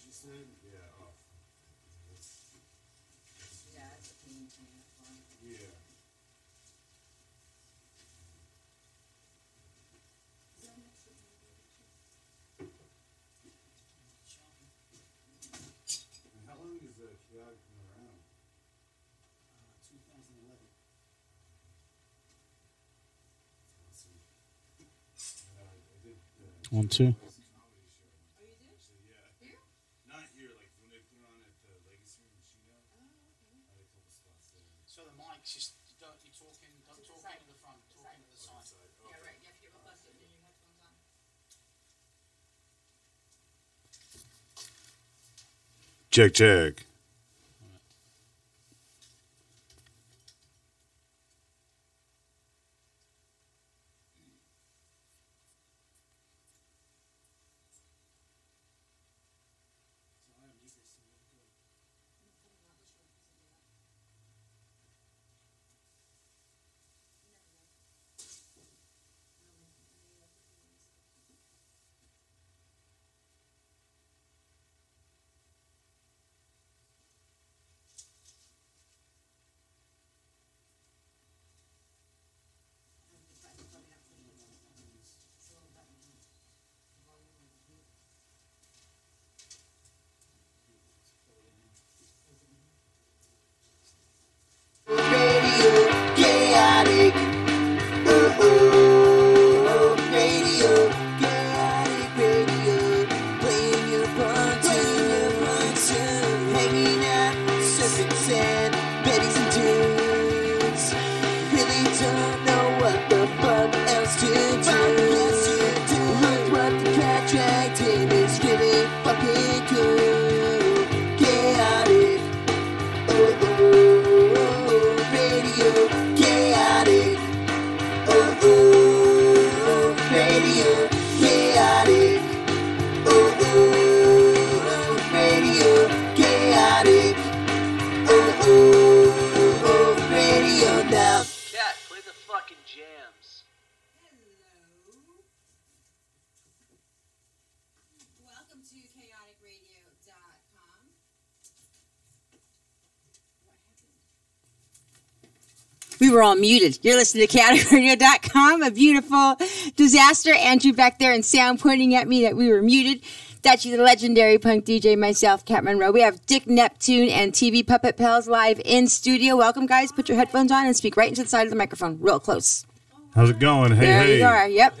she said? Yeah. Oh. Yeah, it's a pain to have fun. Yeah. And how long has Kaotic been around? 2011. Awesome. I did. 1, 2. So the mic's just don't talk into the front, talk into the side. Yeah, right. You have to get real close to it, and your headphones on. Check, check. Chaotic. Oh, oh, radio. Chaotic radio. Playing your pontoons. Hanging out, surfing sand, betties and dudes. Really don't know what the fuck else to do. Look what the cat dragged in is really fucking cool. Chaotic. Oh, oh. Chaotic, oh oh, radio, chaotic, oh oh, radio, chaotic, oh oh, radio now. Cat, play the fucking jams. Hello. Welcome to chaoticradio.com. We were all muted. You're listening to chaoticradio.com, a beautiful disaster. Andrew back there and Sam pointing at me that we were muted. That's you, the legendary punk DJ, myself, Kat Monroe. We have Dick Neptune and TV Puppet Pals live in studio. Welcome, guys. Put your headphones on and speak right into the side of the microphone, real close. How's it going? Hey, There hey. you are. Yep.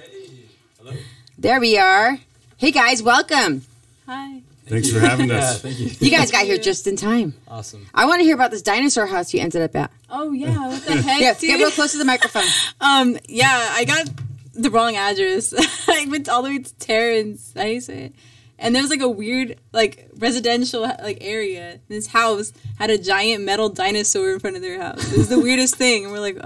Hello. There we are. Hey, guys. Welcome. Hi. Thanks for having us. Thank you. You guys got here just in time. Awesome. I want to hear about this dinosaur house you ended up at. Oh yeah, what the heck? Yeah, dude? get real close to the microphone. Yeah, I got the wrong address. I went all the way to Terrence. How do you say it? And there was like a weird like residential like area. And this house had a giant metal dinosaur in front of their house. It was the weirdest thing. And we're like,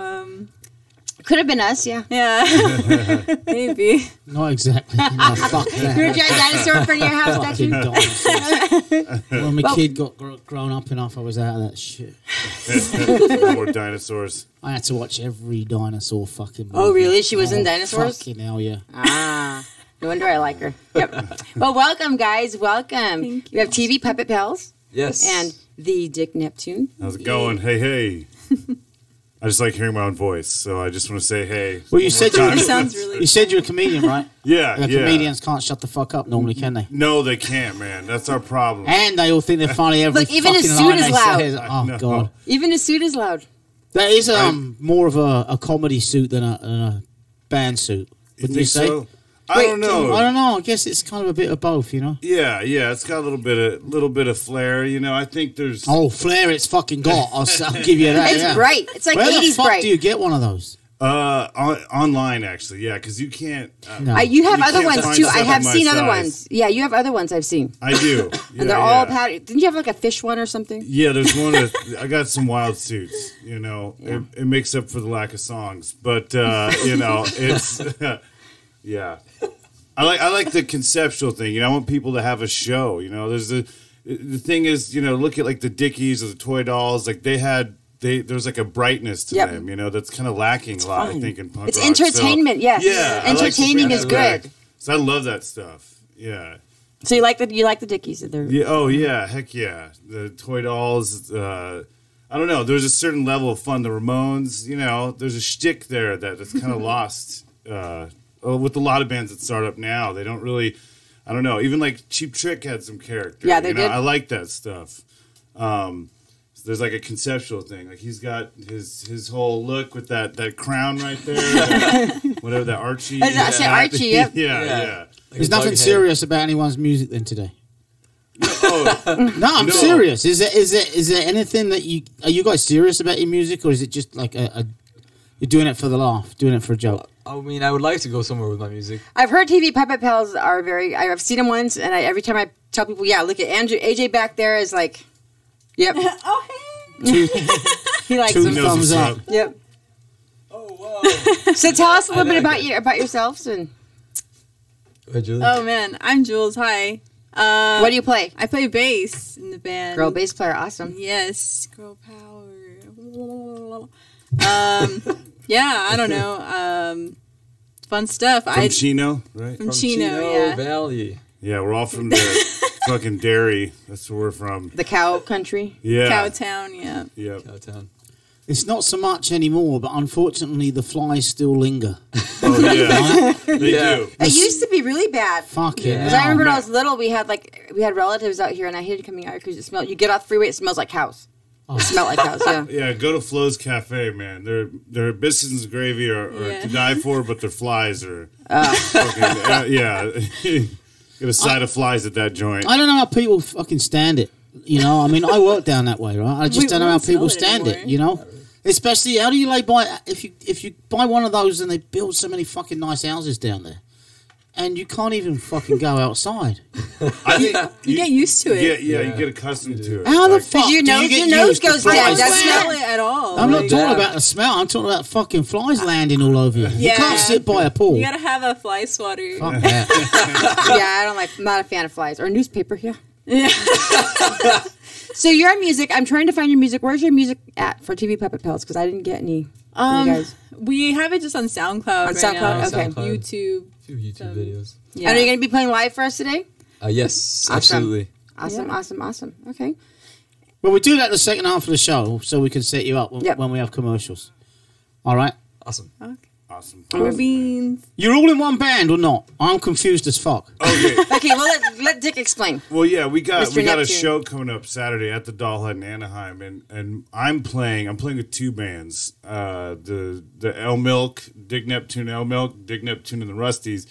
Could have been us, yeah. yeah, maybe. Not exactly. No, fuck that. You're a giant dinosaur in front of your house, Fucking dinosaur. dinosaurs. When my kid got grown up enough, I was out of that shit. More dinosaurs. I had to watch every dinosaur fucking movie. Oh, really? She was in dinosaurs? Fucking hell, yeah. Ah, no wonder I like her. Yep. Well, welcome, guys. Welcome. Thank We have TV Puppet Pals Yes. and the Dick Neptune. How's it going? Hey, hey. I just like hearing my own voice, so I just want to say hey. Well, you said time. It sounds really. you said you're a comedian, right? Yeah, The yeah. comedians can't shut the fuck up normally, can they? No, they can't, man. That's our problem. And they all think they're funny every Look, even fucking his suit line is they loud. say. Oh, No. God. Even his suit is loud. That is more of a comedy suit than a band suit. You Wouldn't think you say? so? I don't know. I don't know. I guess it's kind of a bit of both, you know? Yeah, yeah. It's got a little bit of flair. You know, I think there's. Oh, flair it's fucking got. I'll give you that. It's yeah. bright. It's like Where the 80s fuck bright. do you get one of those? Online actually, yeah, because you can't. No. You have You other can't ones find too. stuff I have my seen other size. ones. Yeah, you have other ones I've seen. I do, And they're all patterned. Didn't you have like a fish one or something? Yeah, there's one with. I got some wild suits. You know, Yeah. it makes up for the lack of songs, but you know, it's yeah. I like the conceptual thing. You know, I want people to have a show. You know, there's the thing is, you know, look at like the Dickies or the Toy Dolls. Like there's like a brightness to Yep. them. You know, that's kind of lacking a lot. I think in punk It's rock. entertainment, So, yes. Yeah, I like to Entertaining bring is that back. good. So I love that stuff. Yeah. So you like the Dickies? Yeah. Oh yeah. Heck yeah. The toy dolls. I don't know. There's a certain level of fun. The Ramones. There's a shtick there that's kind of lost with a lot of bands that start up now. They don't really. I don't know. Even like Cheap Trick had some character. Yeah, they did. I like that stuff. There's like a conceptual thing. Like he's got his whole look with that crown right there. Whatever that Archie. I say Archie. Yep. Yeah. There's nothing serious about anyone's music then today. Oh, No, I'm serious. Is there anything that are you guys serious about your music, or is it just like you're doing it for the laugh, doing it for a joke? I mean, I would like to go somewhere with my music. I've heard TV Puppet Pals are very. I've seen them once, and every time I tell people, yeah, look at AJ back there is like, yep. Oh, hey. He likes Two them. thumbs up. Yep. Oh, wow. So tell us a little bit about yourselves and Julie? Oh man, I'm Jules. Hi. what do you play? I play bass in the band. Girl bass player, awesome. Yes, girl power. Yeah, I don't know. Fun stuff. From Chino, right? From Chino, yeah. Valley. Yeah, we're all from the fucking dairy. That's where we're from. The cow country. Yeah. Cowtown, yeah. Yep. Cowtown. It's not so much anymore, but unfortunately the flies still linger. Oh yeah, they do. It used to be really bad. Fucking Yeah. Because I remember when I hell. was little, we had relatives out here, and I hated coming out because it smelled. You get off the freeway, it smells like cows. It smelled like cows. Yeah. Yeah, go to Flo's Cafe, man. Their biscuits and gravy are Yeah. to die for, but their flies are fucking, yeah. Get a side of flies at that joint. I don't know how people fucking stand it. I mean, I work down that way, right? I just We don't know how won't people smell it stand it. anymore. Especially, how do you buy if you buy one of those and they build so many fucking nice houses down there, and you can't even fucking go outside. I think You get used to it. Yeah, you get accustomed to it. How the Like, fuck? your do you nose- get your nose used to goes flies? down. I don't That's smell not- it at all. I'm not Like, talking about the smell. I'm talking about fucking flies landing all over you. You Yeah. can't sit by a pool. You gotta have a fly swatter. Fuck that. I'm not a fan of flies or newspaper. Yeah. Yeah. So your music, I'm trying to find your music. Where's your music at for TV Puppet Pals? Because I didn't get any. from you guys. We have it just on SoundCloud. On right SoundCloud, now. okay. SoundCloud. YouTube. A few YouTube videos. Yeah. And are you going to be playing live for us today? Yes, Awesome. absolutely. Awesome, Yeah. awesome. Okay. Well, we do that the second half of the show so we can set you up Yep. when we have commercials. All right? Awesome. Awesome. Cool beans. You're all in one band or not? I'm confused as fuck. Okay. Okay, well, let Dick explain. Well, yeah, we got Mr. a Neptune. show coming up Saturday at the Doll Hut in Anaheim, and I'm playing with two bands, the El Milk, Dig Neptune El Milk, Dig Neptune and the Rusties,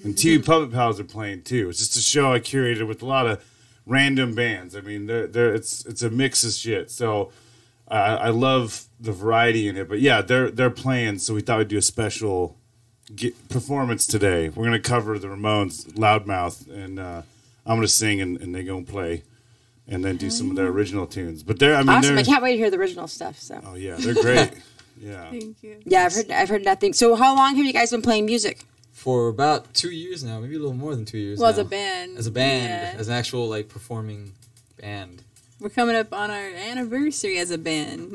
and TV Puppet Pals are playing too. It's just a show I curated with a lot of random bands. I mean, it's a mix of shit. So I love the variety in it, but yeah, they're playing. So we thought we'd do a special performance today. We're gonna cover the Ramones, Loudmouth, and I'm gonna sing and they're gonna play, and then do some of their original tunes. But Awesome. I can't wait to hear the original stuff. So. oh yeah, they're great. Yeah. Thank you. Yeah, I've heard nothing. So how long have you guys been playing music? For about 2 years now, maybe a little more than 2 years. Well, now. as a band. As a band, Yeah. as an actual performing band. We're coming up on our anniversary as a band.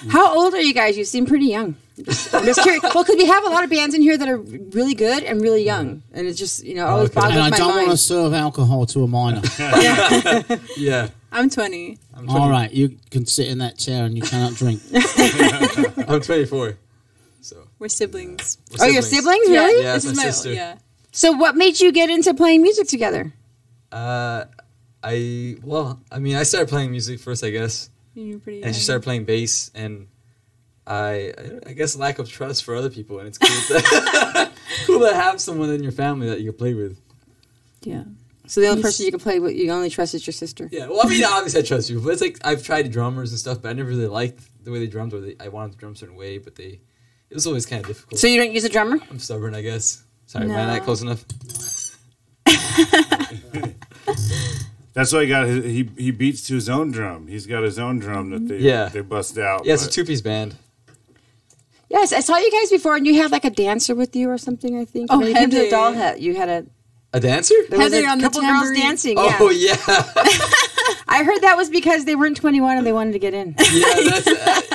How old are you guys? You seem pretty young. I'm just curious. Well, because we have a lot of bands in here that are really good and really young, and it's just always Okay. boggles And I my don't want to mind. serve alcohol to a minor. Yeah. I'm 20. I'm All right, you can sit in that chair and you cannot drink. I'm 24. So. We're siblings. Oh, your siblings, really? Yeah, This it's is my my sister. Yeah. So what made you get into playing music together? I started playing music first, I guess, You're pretty and she young. started playing bass, and I guess lack of trust for other people, and it's cool to cool to have someone in your family that you can play with. Yeah. So the only person you can play with, you only trust is your sister. Yeah, well, I mean, obviously I trust you, but it's I've tried drummers and stuff, but I never really liked the way they drummed, or I wanted to drum a certain way, but it was always kind of difficult. So you don't use a drummer? I'm stubborn, I guess. Sorry, am I No. not close enough? That's why he beats to his own drum. He's got his own drum that they bust out. Yeah, it's a but- 2-piece band. Yes, I saw you guys before, and you had like a dancer with you or something. I think. Oh, when you came to the Heather. doll hut, you had A dancer? there was Heather a on the couple girls tambourine. dancing. Oh, Yeah. yeah. I heard that was because they weren't 21 and they wanted to get in. Yeah,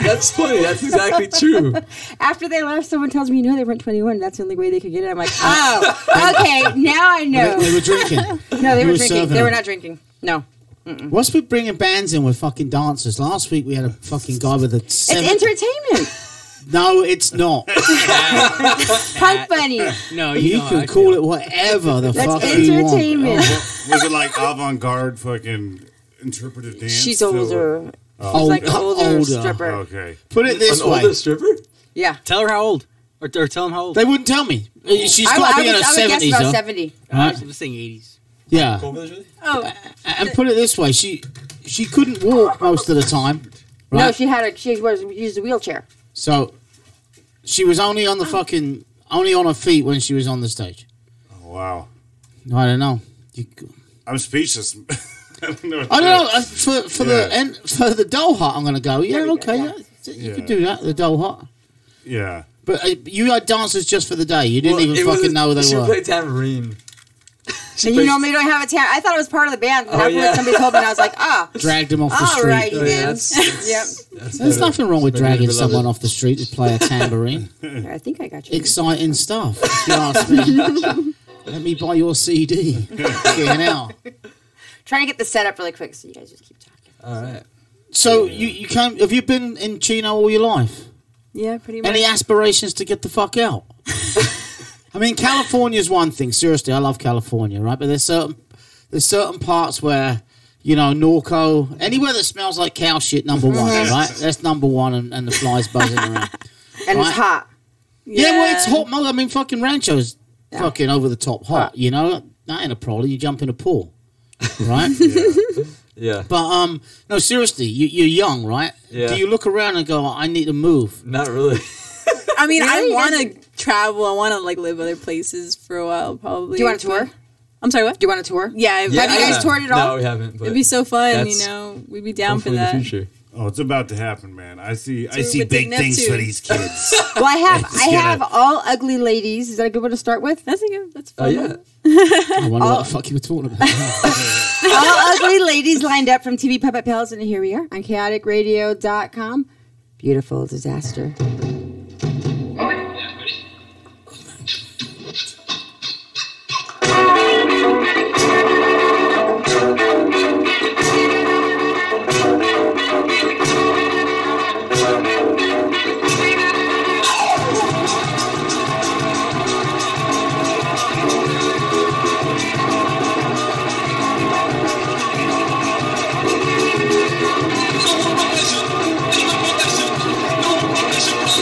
that's funny. That's exactly true. After they left, someone tells me, they weren't 21. That's the only way they could get in. I'm like, oh, okay, now I know. They were drinking. No, they You were were drinking. serving They were them. not drinking. No. What's with bringing bands in with fucking dancers? Last week we had a fucking guy with a It's entertainment. No, it's not. Punk bunny. No, You know, can I call feel- it whatever the That's fuck you want. entertainment. Was it like avant-garde fucking interpretive dance? She's So- older. Old- Like an older stripper. Okay. Put it this An way. older stripper? Yeah. Tell her how old, or tell him how old. They wouldn't tell me. She's I got to would be in her guess 70s, about though. 70. I Right? was saying 80s. Yeah. Oh, And put it this way. She couldn't walk most of the time. No, Right? she used a wheelchair. So she was only on the only on her feet when she was on the stage. Oh, wow. I don't know. I'm speechless. I don't know. I don't know. For Yeah. for the doll hut, I'm going to go. Yeah, There we okay. go, You Yeah. could do that. The doll hut. Yeah. But you had dancers just for the day. You didn't even it was- fucking know they she were. played tambourine. And you normally don't have a town. I thought it was part of the band. And Oh, afterwards, yeah. somebody told me, and I was like, Dragged them off the all street. righty Oh, yeah, then. that's- Yep. That's There's better. nothing wrong with It's better dragging to someone love off the street to play a tambourine. I think I got you. Exciting stuff. If you ask me. Let me buy your CD. Fucking hell. Trying to get the setup really quick, so you guys just keep talking. it. All right. So you came. Have you been in Chino all your life? yeah, pretty much. Any aspirations to get the fuck out? I mean, California's one thing. Seriously, I love California, right? But there's certain parts where, Norco, anywhere that smells like cow shit, number one, right? That's number one, and the flies buzzing around. And Right. it's hot. Yeah, well, it's hot. I mean, fucking Rancho's Yeah. fucking over the top hot. That ain't a problem. You jump in a pool, right? Yeah. But no, seriously, you're young, right? Yeah. Do you look around and go, I need to move? Not really. I mean, Really? I want to travel. I want to live other places for a while, probably. Do you want a tour? I'm sorry, what? Do you want a tour? Yeah, Have you guys toured at all? No, we haven't. But It'd be so fun, that's We'd be down for hopefully that. in the future. Oh, it's about to happen, man. I see with big the things for Neptune. these kids. Well, I It's have gonna- All Ugly Ladies. Is that a good one to start with? That's Oh fun. yeah. I wonder what the fuck you were talking about. All Ugly Ladies lined up from TV Puppet Pals, and here we are on chaoticradio.com. Beautiful disaster. Protection.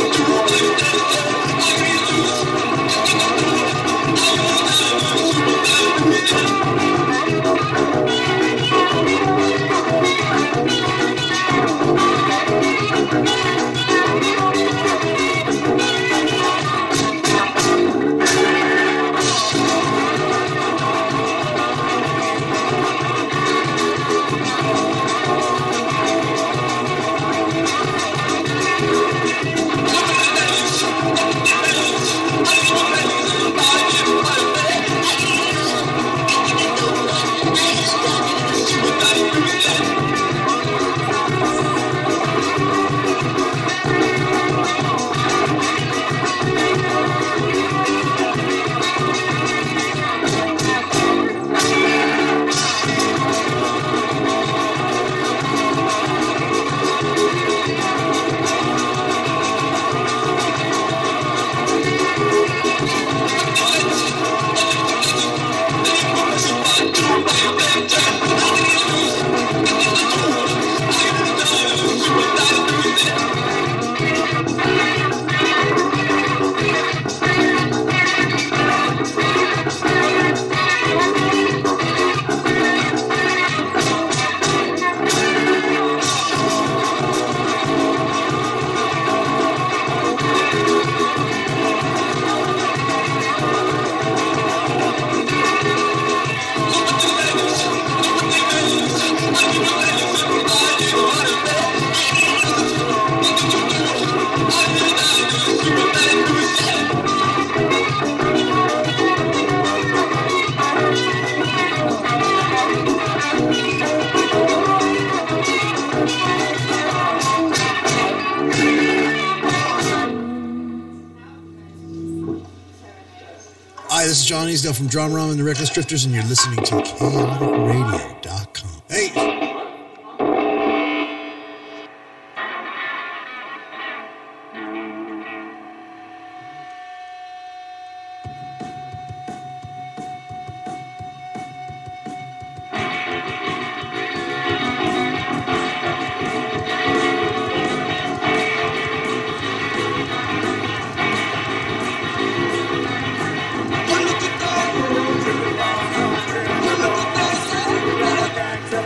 is John Easdale from Drum Rum and the Reckless Drifters, and you're listening to chaoticradio.com. Hey!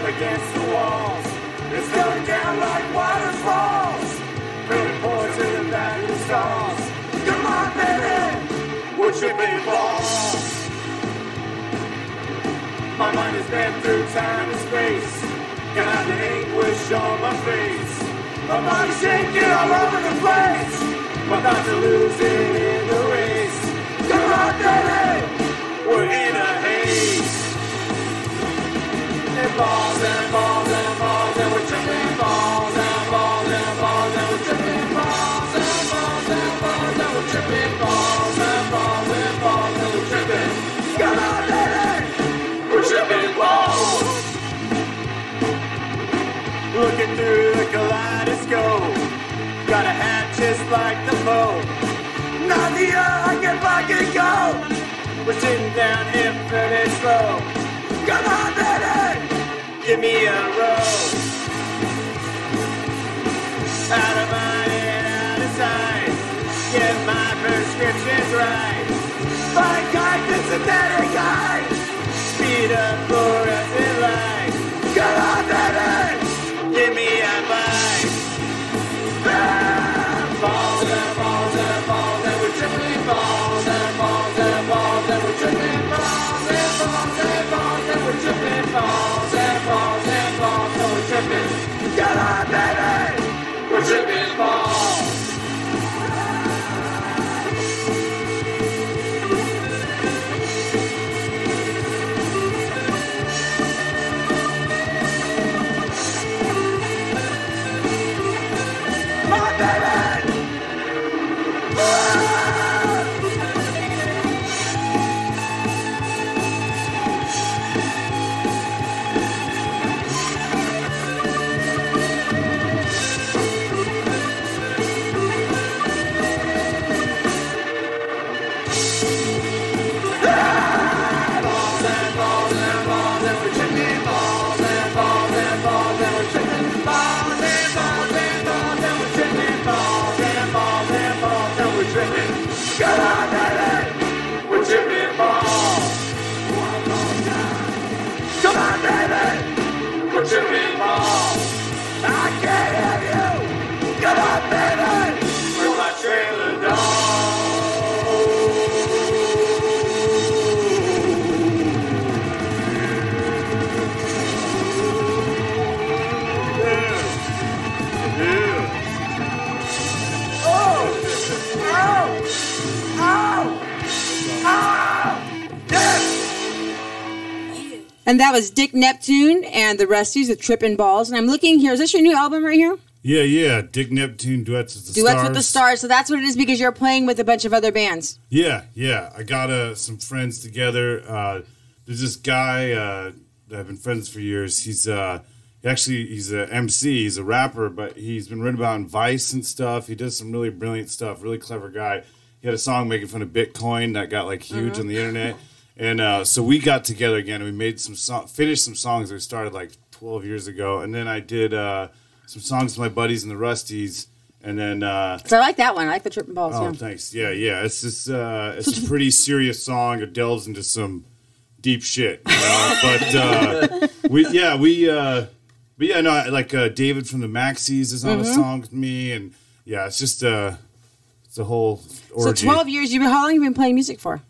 Against the walls, it's going down like waterfalls. Really pour to the back of the stalls. Come on, baby, we're tripping balls. My mind has been through time and space. Got the anguish on my face. My body shaking all over the place. My thoughts are losing in the race. Come on, baby, we're in a haze. And balls and balls and balls and we're tripping balls and balls and balls and we're tripping balls and balls and balls and we're tripping balls and balls and balls and we're tripping. Come on, baby, we're tripping balls. Looking through the kaleidoscope, got a hat just like the Pope. Nadia, I can fucking go. We're sitting down hip and slow. Come on, baby, give me a row. Out of mind and out of sight. Get my prescriptions right. Find kindness and better guide. Speed up fluorescent light. Come on, baby, give me a bite. Balls and balls and balls and we're tripping balls and balls and balls and we're tripping balls and balls and balls and we're tripping balls and balls and balls and we're tripping. Come on, baby, we're tripping balls. Come on, baby. Come on, baby, we're tripping balls. Come on, baby, we're tripping balls. I can't hear you. Come on, baby, we're my trailer And that was Dick Neptune and the Rusties with Trippin' Balls. And I'm looking here. Is this your new album right here? Yeah. Dick Neptune, Duets with the Stars. Duets with the Stars. So that's what it is because you're playing with a bunch of other bands. Yeah. I got some friends together. There's this guy that I've been friends for years. He's a MC. He's a rapper, but he's been written about in Vice and stuff. He does some really brilliant stuff. Really clever guy. He had a song making fun of Bitcoin that got like huge on the internet. And so we got together again and we made finished some songs that we started like 12 years ago. And then I did some songs with my buddies in the Rusties. And then so I like that one. I like the Trippin' Balls. Oh, thanks. Yeah. It's just it's a pretty serious song. It delves into some deep shit. But David from the Maxis is on a song with me, and yeah, it's just it's a whole orgy. So 12 years. How long have you been playing music for?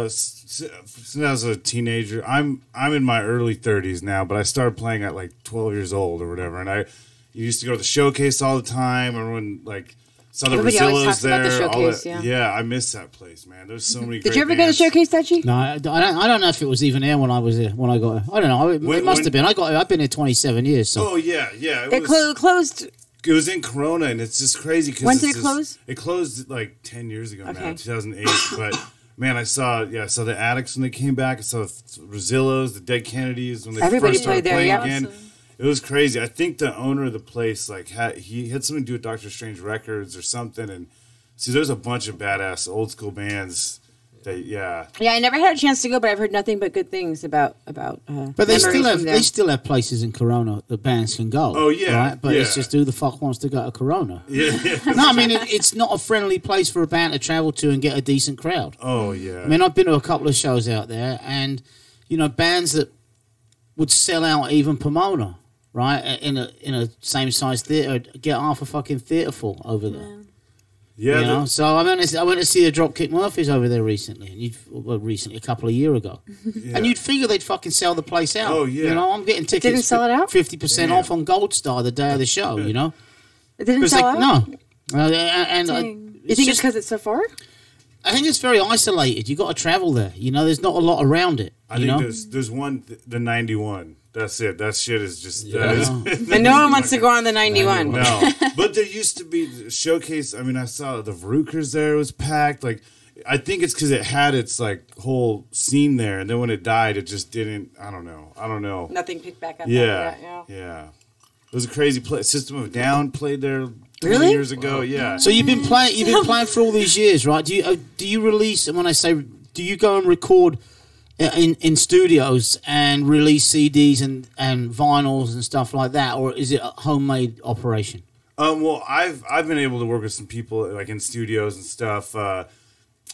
Since I was a teenager. I'm in my early 30s now, but I started playing at like 12 years old or whatever, and I used to go to the Showcase all the time. Everyone like saw the Brazillos there. About the Showcase, yeah, I miss that place, man. There's so many. Did you ever go to Showcase, Dutchie? No, I don't know if it was even there when I was there. When I got, I don't know. It must have been. I've been here 27 years. So. Oh yeah. It closed. It was in Corona, and it's just crazy. When did it close? It closed like 10 years ago now, 2008. But Man, I saw the Addicts when they came back. I saw the Rosillos, the Dead Kennedys when they Everybody first started played there, playing yeah. again. Awesome. It was crazy. I think the owner of the place he had something to do with Doctor Strange Records or something. And see, there's a bunch of badass old school bands. Yeah, I never had a chance to go, but I've heard nothing but good things about. But But they still have places in Corona that bands can go. Oh, yeah, right? But yeah. it's just who the fuck wants to go to Corona? yeah. No, I mean it's not a friendly place for a band to travel to and get a decent crowd. Oh yeah. I mean, I've been to a couple of shows out there, and bands that would sell out even Pomona, right, in a same size theater, get half a fucking theater full over there. Yeah, So I went to see the Dropkick Murphys over there recently, and a couple of years ago, and you'd figure they'd fucking sell the place out. Oh, yeah. I'm getting tickets. didn't sell it out? 50% off on Gold Star the day of the show. It didn't sell out? No. You think it's because it's so far? I think it's very isolated. You got to travel there. There's not a lot around it. I think there's one, the 91. That's it. That shit is just. And no one wants to go on the 91. No, but there used to be the showcase. I mean, I saw the Vrookers there. It was packed. Like, I think it's because it had its whole scene there, and then when it died, it just didn't. I don't know. Nothing picked back up. Yeah, After that, yeah. It was a crazy play. System of a Down played there 20 Really? years ago. Yeah. So you've been playing for all these years, right? Do you release? And when I say, do you go and record in studios and release CDs and vinyls and stuff like that, or is it a homemade operation? Well, I've been able to work with some people like in studios and stuff,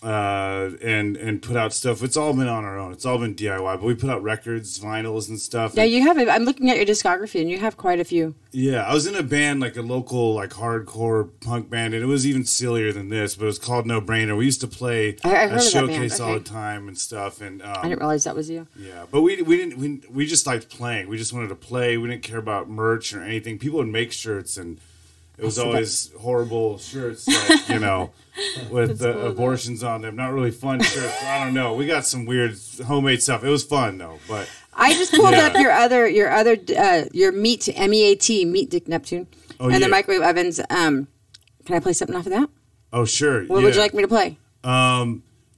and put out stuff. It's all been on our own. It's all been DIY. But we put out records, vinyls, and stuff. Yeah, you have. I'm looking at your discography, and you have quite a few. Yeah, I was in a band, like a local, hardcore punk band, and it was even sillier than this. But it was called No Brainer. We used to play I heard a of that band, showcase all okay. the time and stuff. And I didn't realize that was you. yeah, but we just liked playing. We just wanted to play. We didn't care about merch or anything. People would make shirts, and it was always horrible shirts, with abortions on them. Not really fun shirts. I don't know. We got some weird homemade stuff. It was fun though, but. I just pulled up your Meat Meat Dick Neptune and the microwave ovens. Can I play something off of that? Oh sure. What would you like me to play?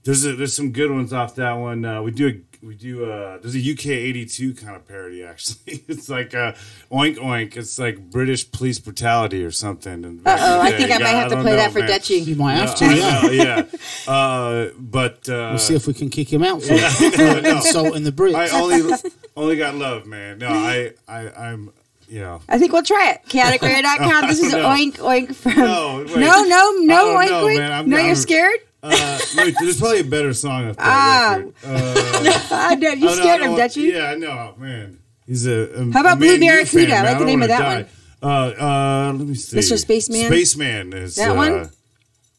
There's some good ones off that one. There's a UK 82 kind of parody actually. It's like Oink Oink. It's like British police brutality or something. And I think I might have to play that for Dutchie. You might have to. Yeah. But we'll see if we can kick him out for insulting the Brits. I only got love, man. No, I'm. I think we'll try it. Chaoticradio.com. This is No. Oink Oink from. No, wait. No, I don't Oink know, Oink. man. You're I'm- scared. Wait, there's probably a better song up that record. You scared him, Dutchie? Yeah, I know, man. He's a How about Man Blue U Barracuda? fan, I like man. the name of don't that wanna die. Let me see. Mr. Spaceman? Spaceman is That one?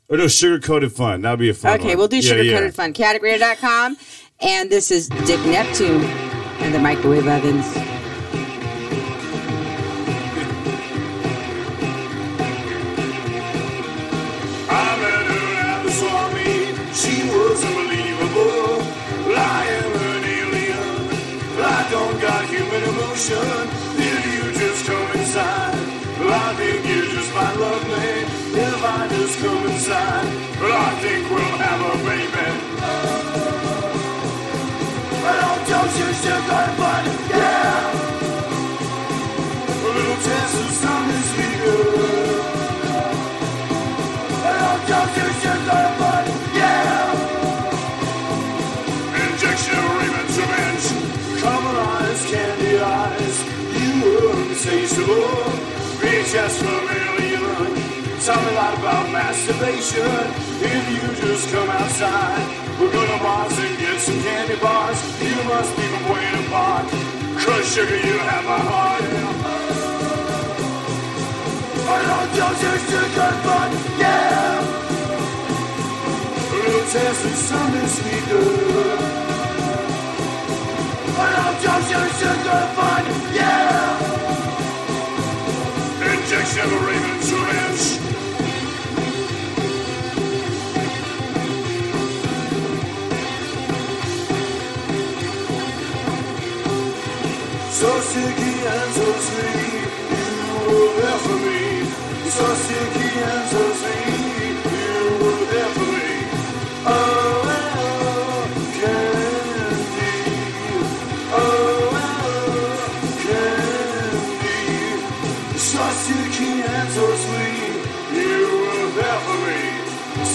Or no, Sugar Coated Fun. That'd be a fun one. Okay, we'll do Sugar Yeah, Coated Fun. Chaoticradio.com. And this is Dick Neptune and the microwave ovens. I met her at the swap-meet. She was unbelievable. I am an alien. I don't got human emotion. If you just come inside, I think you just might love me. If I just come inside, I think we'll have a baby. But don't you sugar fun, yeah. A little test of something sweet girl. Injection of Raven's revenge. Common eyes, candy eyes. You were untasteable. VHS familiar. Tell me a lot about masturbation. If you just come outside, we're gonna Mars and get some candy bars. You must be from Wayne Park. Cause sugar, you have my heart. I don't you sugar fun, yeah. A little test of something sweet girl. I don't you sugar fun, yeah. Injection of Raven's revenge. So sticky and so sweet, you were there for me. So sticky and so sweet, you were there for me. Oh,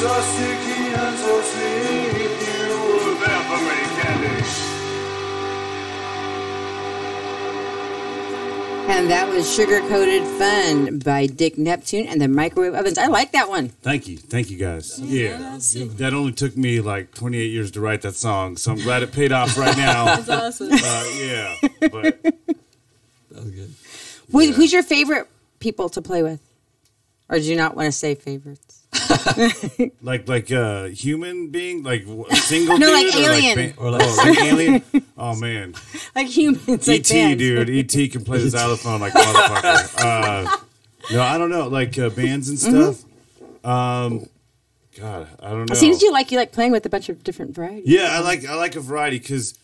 So sticky and so sweet, you evaporate candy. And that was Sugar Coated Fun by Dick Neptune and the Microwave Ovens. I like that one. Thank you guys. Yeah, that only took me like 28 years to write that song, so I'm glad it paid off right now. That's awesome. Yeah, but That was good. Who's your favorite people to play with? Or do you not want to say favorites? like human being, like a single No, dude, like alien. Or like- like alien. Oh man, Like humans, like E.T. bands. dude, E.T. can play the xylophone like a motherfucker. No, I don't know, like bands and stuff. God, I don't know. It seems you like playing with a bunch of different varieties. Yeah, I like a variety because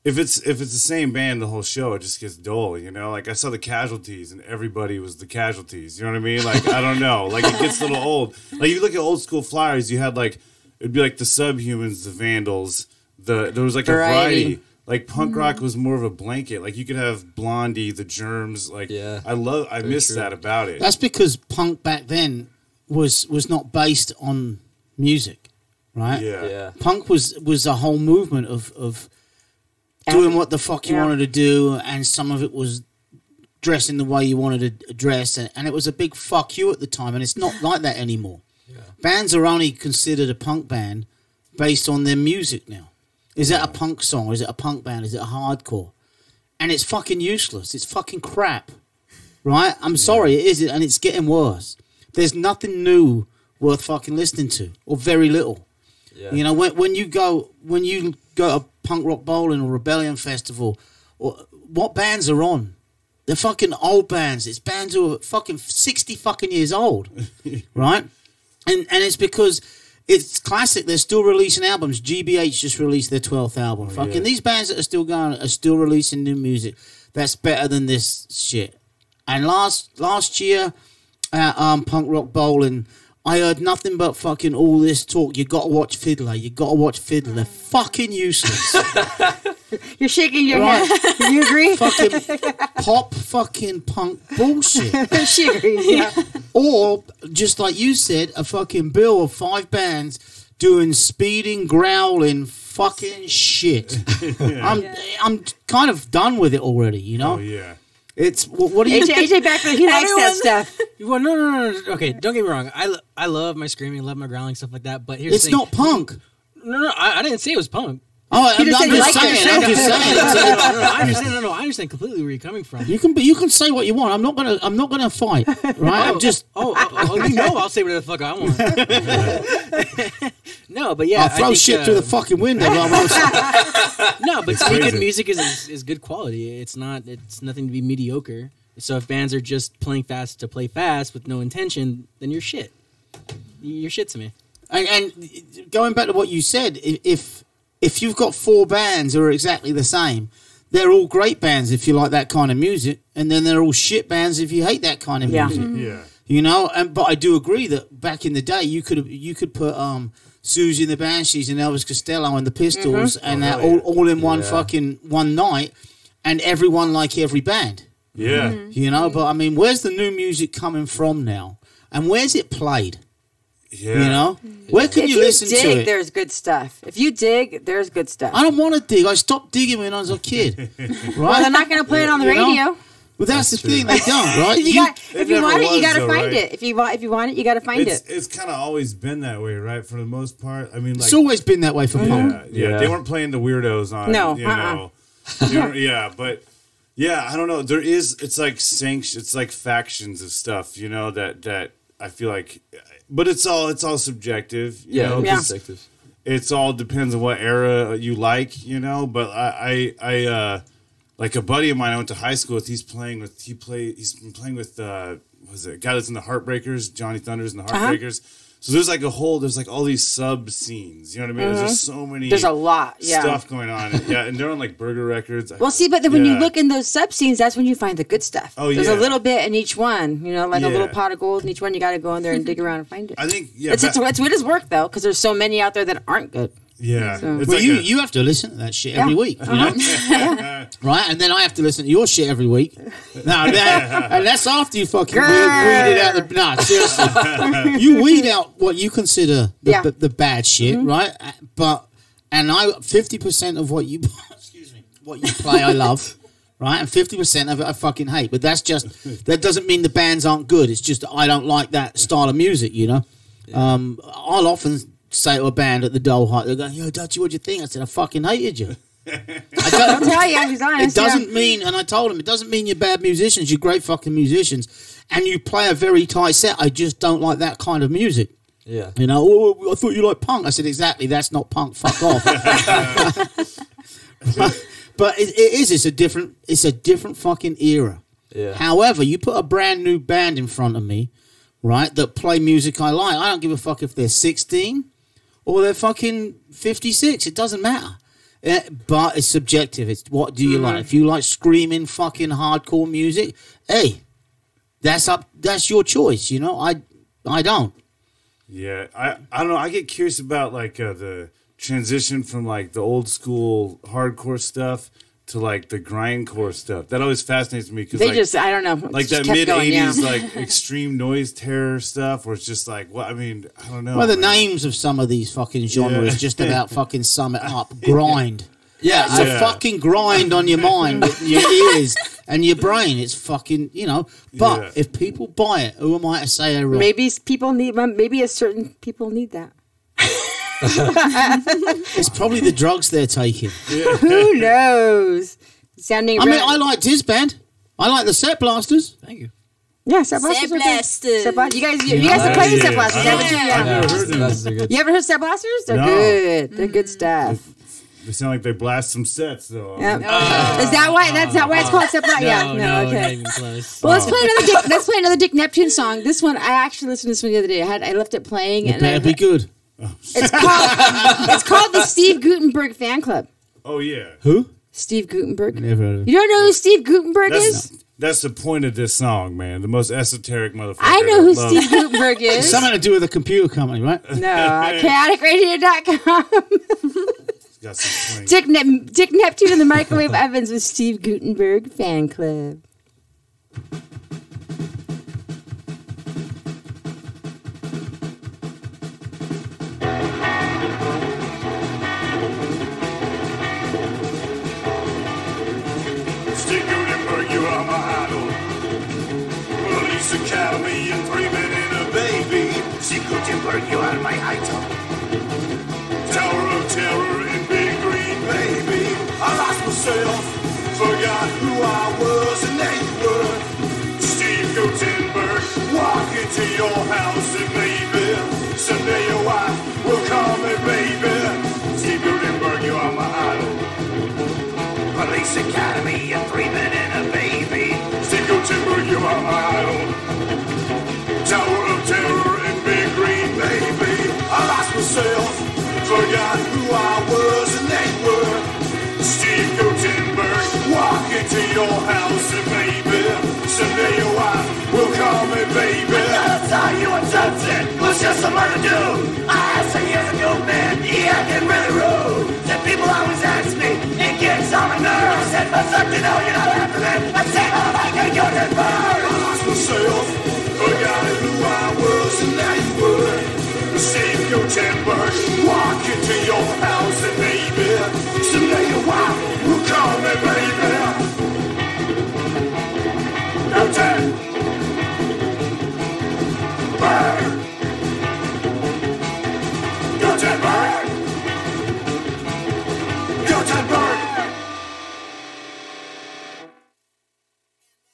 if it's the same band the whole show, it just gets dull. You know, like I saw the Casualties and everybody was the Casualties. You know what I mean? Like I don't know, like it gets a little old. Like you look at old school Flyers, you had like it'd be like the Subhumans, the Vandals. There was like Variety. a variety. Like punk rock was more of a blanket. Like you could have Blondie, the Germs. Like Yeah. I miss true. that about it. That's because punk back then was not based on music, right? Yeah. Yeah. Punk was a whole movement of doing what the fuck you Yeah. wanted to do, and some of it was dressing the way you wanted to dress, and it was a big fuck you at the time, and it's not like that anymore. Bands are only considered a punk band based on their music now. Is that a punk song? Is it a punk band? Is it a hardcore? And it's fucking useless. It's fucking crap, right? I'm sorry, it is, and it's getting worse. There's nothing new worth fucking listening to, or very little. Yeah. You know, when you go to punk rock bowling or rebellion festival, or what bands are on? They're fucking old bands. It's bands who are fucking 60 fucking years old, right? And it's because it's classic. They're still releasing albums. GBH just released their 12th album. Fucking these bands that are still going are still releasing new music. That's better than this shit. And last year at punk rock bowling, I heard nothing but fucking all this talk. You got to watch Fiddler. You got to watch Fiddler. They're fucking useless. You're shaking your Right. head. You agree? Fucking pop fucking punk bullshit. She agrees. Yeah. Or, just like you said, a fucking bill of 5 bands doing speeding, growling, fucking shit. I'm kind of done with it already, you know? Oh yeah. It's, what do you... AJ Beckler, he likes that stuff. Well, no. Okay, don't get me wrong. I love my screaming, love my growling, stuff like that. But here's It's the thing. not punk. No. I didn't say it was punk. Oh, I'm just said he just liked saying. it. I'm just saying. I understand. No, I understand completely where you're coming from. You can say what you want. I'm not gonna fight, right? I'm just. You know, I'll say whatever the fuck I want. No, but yeah, I'll throw I think, shit through the fucking window. No, but to me, crazy. good music is good quality. It's nothing to be mediocre. So if bands are just playing fast to play fast with no intention, then you're shit. You're shit to me. And going back to what you said, if you've got 4 bands who are exactly the same, they're all great bands if you like that kind of music, and then they're all shit bands if you hate that kind of music. Yeah. You know, but I do agree that back in the day you could put Susie and the Banshees and Elvis Costello and the Pistols and that all in one night, and everyone like every band. Yeah. You know, but I mean, where's the new music coming from now, and where's it played? Yeah. You know, where can If you listen dig, to it? there's good stuff. If you dig, there's good stuff. I don't want to dig. I stopped digging when I was a kid. Right? Well, they're not going to play it on the You know? radio. But that's the thing, they don't, right? If you never want it, you was, got to though, find right? it. If you want it, you got to find it. It's kind of always been that way, right? For the most part. I mean, like It's always been that way for punk. yeah. They weren't playing the weirdos on. No, you know. Yeah, but yeah, I don't know. There is. It's like it's like factions of stuff. You know that I feel like, but it's all subjective. You know, it's 'cause subjective. it's all depends on what era you like. You know, but I like a buddy of mine I went to high school with. He's been playing with what was it? A guy that's in the Heartbreakers, Johnny Thunders and the Heartbreakers. So there's like all these sub scenes. You know what I mean? There's just so many. There's a lot. Yeah. Stuff going on. And they're on like Burger Records. Well, see, but then when you Yeah. look in those sub scenes, that's when you find the good stuff. Oh, There's yeah. a little bit in each one, you know, like a little Yeah. pot of gold in each one. You got to go in there and dig around and find it. I think It's weird as work though, because there's so many out there that aren't good. Yeah. So- It's Well, like you have to listen to that shit every week, you know? Right? And then I have to listen to your shit every week. No, and that's after you fucking weeded out the... No, seriously. You weed out what you consider the bad shit, right? But... And 50% of what you... excuse me. What you play, I love. Right? And 50% of it I fucking hate. But that's just... That doesn't mean the bands aren't good. It's just that I don't like that style of music, you know? I'll often say to a band at the Dole Hut, they're going, yo, Dutchy, what'd you think? I said, I fucking hated you. I'll tell you, he's honest. It doesn't mean, and I told him, it doesn't mean you're bad musicians. You're great fucking musicians. And you play a very tight set. I just don't like that kind of music. Yeah. You know, oh, I thought you liked punk. I said, exactly, that's not punk. Fuck off. But it is. It's a different fucking era. Yeah. However, you put a brand new band in front of me, right, that play music I like. I don't give a fuck if they're 16 or they're fucking 56. It doesn't matter. But it's subjective. It's what do you like? If you like screaming fucking hardcore music, hey, that's your choice, you know? I don't. Yeah, I don't know. I get curious about like the transition from like the old school hardcore stuff to like the grindcore stuff. That always fascinates me because They like, just, I don't know. like that mid '80s like extreme noise terror stuff, where it's just like, well, I mean, I don't know. Well, the man. names of some of these fucking genres just about fucking sum it up. Grind. Yeah. It's a fucking grind on your mind, your ears, and your brain. It's fucking, you know. But if people buy it, who am I to say they're wrong? Maybe people need. Maybe a certain people need that. It's probably the drugs they're taking. Who knows? Sounding. I mean, I liked his band. I like the Set Blasters. Thank you. Yeah, Set Blasters. Set Blasters. You guys have played Set Blasters, haven't you? I've Yeah. never heard them. You ever heard Set Blasters? They're No. good. They're good stuff. They sound like they blast some sets though. Yep. Is that why? That's not why it's called Set Blasters. Yeah. No. not Okay. even close. Well, let's play another Dick Neptune song. This one, I actually listened to this one the other day. I left it playing, It and better be good. it's called the Steve Gutenberg Fan Club. Oh yeah. Who? Steve Gutenberg. Never heard of You don't know who Steve Gutenberg is? That's the point of this song, man. The most esoteric motherfucker. I know who Love. Steve Gutenberg is. It's something to do with a computer company, right? No, chaoticradio.com. Got some swing. Dick Neptune and the Microwave Ovens with Steve Gutenberg Fan Club. Steve Gutenberg, you are my idol. Police Academy and 3 Men and a Baby. Steve Gutenberg, you are my idol. Tower of Terror and Big Green Baby. I lost myself, forgot who I was and they were. Steve Gutenberg, walk into your house and maybe someday your wife will call me baby. Steve Gutenberg, you are my idol. Police Academy and 3 Men and a Baby. Steve Gutenberg, you are my idol. Tower of Terror and Big Green Baby. I lost myself, forgot who I was and they were. Steve Gutenberg, walk into your house and maybe someday your wife will call me baby. I never saw you in sunset, it was just something to do. I asked 10 years ago, man, he acted really rude. That people always ask me, it gets on my nerves. I said, but son, you know you're not after me. I said, oh, I can go to burn. I lost myself, forgot who I was and now you were. Steve Gutenberg, walk into your house and maybe someday your wife will call me baby. Gutenberg. Gutenberg. Gutenberg.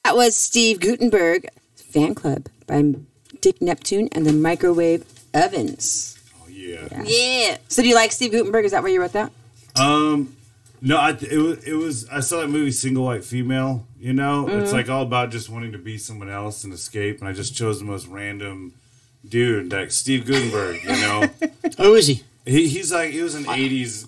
That was Steve Gutenberg Fan Club by Dick Neptune and the Microwave Ovens. Oh yeah. Yeah. So do you like Steve Gutenberg? Is that where you wrote that? No, it was. I saw that movie, Single White Female. You know, it's like all about just wanting to be someone else and escape. And I just chose the most random dude, like Steve Gutenberg. You know, Who is he? he was an '80s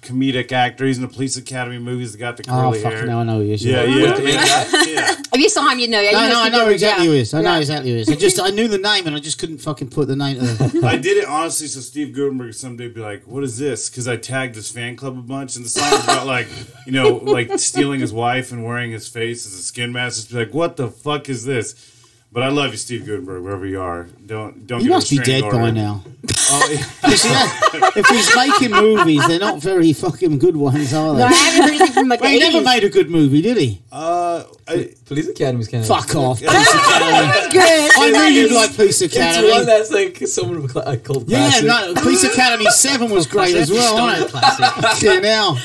comedic actor. He's in the Police Academy movies. That got the curly hair. Fucking hell, I know who he is. Yeah. If you saw him, you'd know. Yeah, No, I know exactly who he is. I know Yeah. exactly who he is. I knew the name and I just couldn't fucking put the name to the... I did it honestly, so Steve Gutenberg someday would be like, "What is this?" Because I tagged his fan club a bunch, and the song was about like stealing his wife and wearing his face as a skin mask. Just be like, "What the fuck is this?" But I love you, Steve Gutenberg, wherever you are. Don't. He get must be restraining dead order. by now. Oh, yeah. If he's making movies, they're not very fucking good ones, are they? No, I haven't heard anything from like Well, the he never 80s. made a good movie, did he? Police Academy's kind of Fuck off. Police Academy. Good. I knew you'd like Police It's one Academy. that's like somewhat of a cult Yeah, classic. no, Police Academy 7 was great as well, wasn't it? Classic. Yeah, now.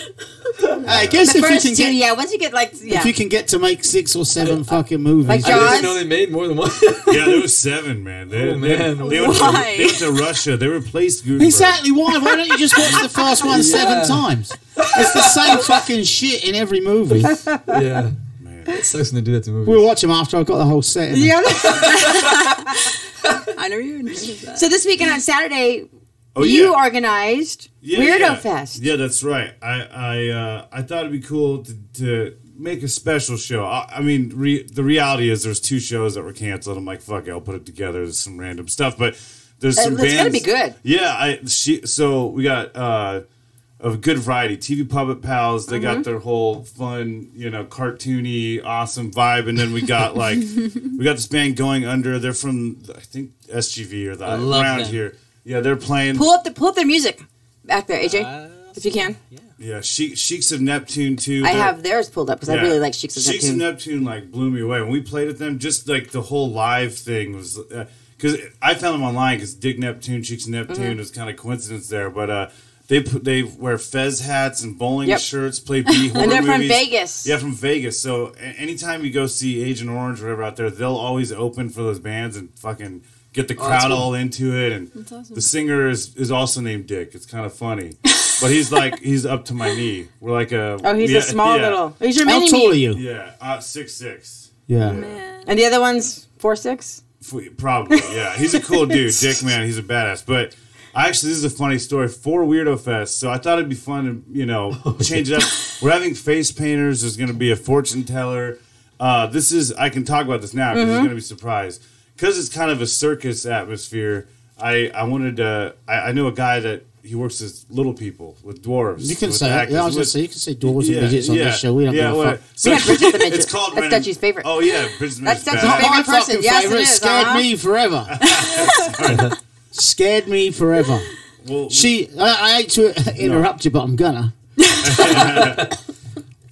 I guess The if you first can two, get... yeah. Once you get like, If yeah. you can get to make 6 or 7 fucking movies, Like I didn't Jaws? even know they made more than one. Yeah, there was 7, man. They went to Russia. They replaced Gutenberg. exactly why? Why don't you just watch the first one 7 times? It's the same fucking shit in every movie. Yeah. Man. It sucks when they do that to movies. We'll watch them after I've got the whole set. In there. Yeah. I never even heard of that. So this weekend on Saturday, Oh, you yeah. organized Yeah, Weirdo yeah. Fest. Yeah, that's right. I thought it'd be cool to make a special show. I mean, the reality is there's 2 shows that were canceled. I'm like, fuck it, I'll put it together. There's some random stuff, but there's some bands. It's gonna be good. Yeah, so we got a good variety. TV Puppet Pals, they got their whole fun, cartoony, awesome vibe, and then we got we got this band Going Under. They're from I think SGV or I love around them. here. Yeah, they're playing. Pull up their music back there, AJ, if you can. Yeah, Sheiks of Neptune too. I have theirs pulled up because I really like Sheiks of Sheiks of Neptune. Neptune blew me away when we played at them. Just like the whole live thing was because I found them online because Dig Neptune, Sheiks of Neptune was kind of coincidence there, but they wear fez hats and bowling shirts, play B horror And they're from movies. Vegas. Yeah, from Vegas. So anytime you go see Agent Orange or whatever out there, they'll always open for those bands and fucking get the crowd all into it. And awesome. the singer is also named Dick. It's kind of funny. But he's up to my knee. We're like a... Oh, he's a small little... He's your How mini tall are me. you? Yeah, 6'6". Yeah. And the other one's 4'6"? Probably, yeah. He's a cool dude. Dick, man, he's a badass. But actually, this is a funny story for Weirdo Fest. So I thought it'd be fun to, change it up. We're having face painters. There's going to be a fortune teller. I can talk about this now because you're going to be surprised. Because it's kind of a circus atmosphere, I wanted to... I know a guy that he works with little people, with dwarves. You can with say it. actors, Yeah, I was going to say, you can say dwarves and midgets on this show. We don't give a fuck. So We have Bridget the Midget. It's called That's Random- Dutchie's favorite. Oh, yeah. Bridget the That's Midget's Dutchie's badass. favorite person. fucking Yes, it favorite. is. Scared me forever. Scared me forever. Well, I hate to interrupt you, but I'm gonna.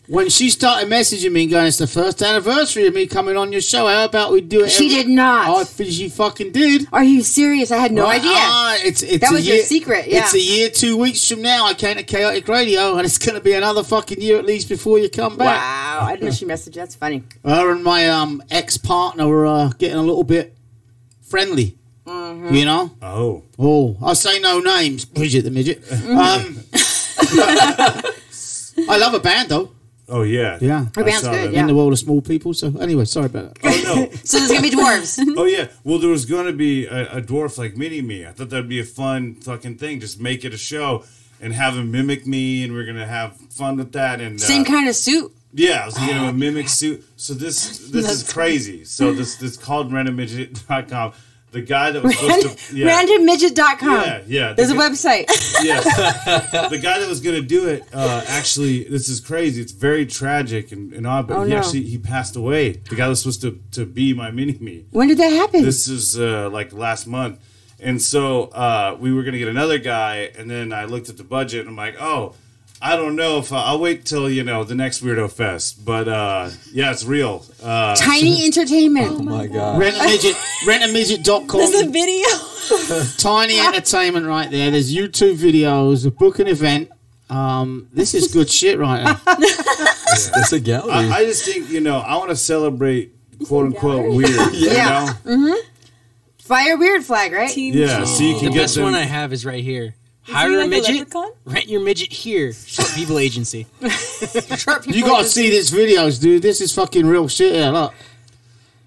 When she started messaging me and going, it's the first anniversary of me coming on your show. How about we do it? She did not. Oh, she fucking did. Are you serious? I had no idea. It's That a was your year, secret, yeah. It's a year, 2 weeks from now. I came to Chaotic Radio, and it's going to be another fucking year at least before you come back. Wow. I didn't know she messaged you. That's funny. Her and my ex-partner were getting a little bit friendly. Mm-hmm. You know? Oh, I'll say no names. Bridget the Midget. I love a band, though. Oh, yeah. Yeah. Her band's good, yeah. In the world of small people. So, anyway, sorry about that. Oh, no. So there's going to be dwarves. Oh, yeah. Well, there was going to be a dwarf like Mini-Me. I thought that'd be a fun fucking thing. Just make it a show and have him mimic me, and we're going to have fun with that. And Same kind of suit. Yeah, I was getting him a mimic suit. So this is crazy. So this called randommidget.com. The guy that was supposed to... Yeah. Randommidget.com. Yeah. There's a website. Yes. The guy that was going to do it, actually, this is crazy. It's very tragic and odd, but he passed away. The guy that was supposed to be my mini-me. When did that happen? This is like last month. And so we were going to get another guy, and then I looked at the budget, and I'm like, oh, I don't know if I'll wait till, the next Weirdo Fest. But, yeah, it's real. Tiny Entertainment. Oh my God. Randommidget.com. There's a video. Tiny entertainment right there. There's YouTube videos. Book an event. This is good shit right now. It's a gallery. I just think, I want to celebrate, quote unquote, weird. Yeah. Fire weird flag, right? Yeah, so you can The get best them. one I have is right here. Is Hire he a like a midget, leprechaun? rent your midget here. Short People Agency. Short people You gotta just- see these videos, dude. This is fucking real shit here. Look.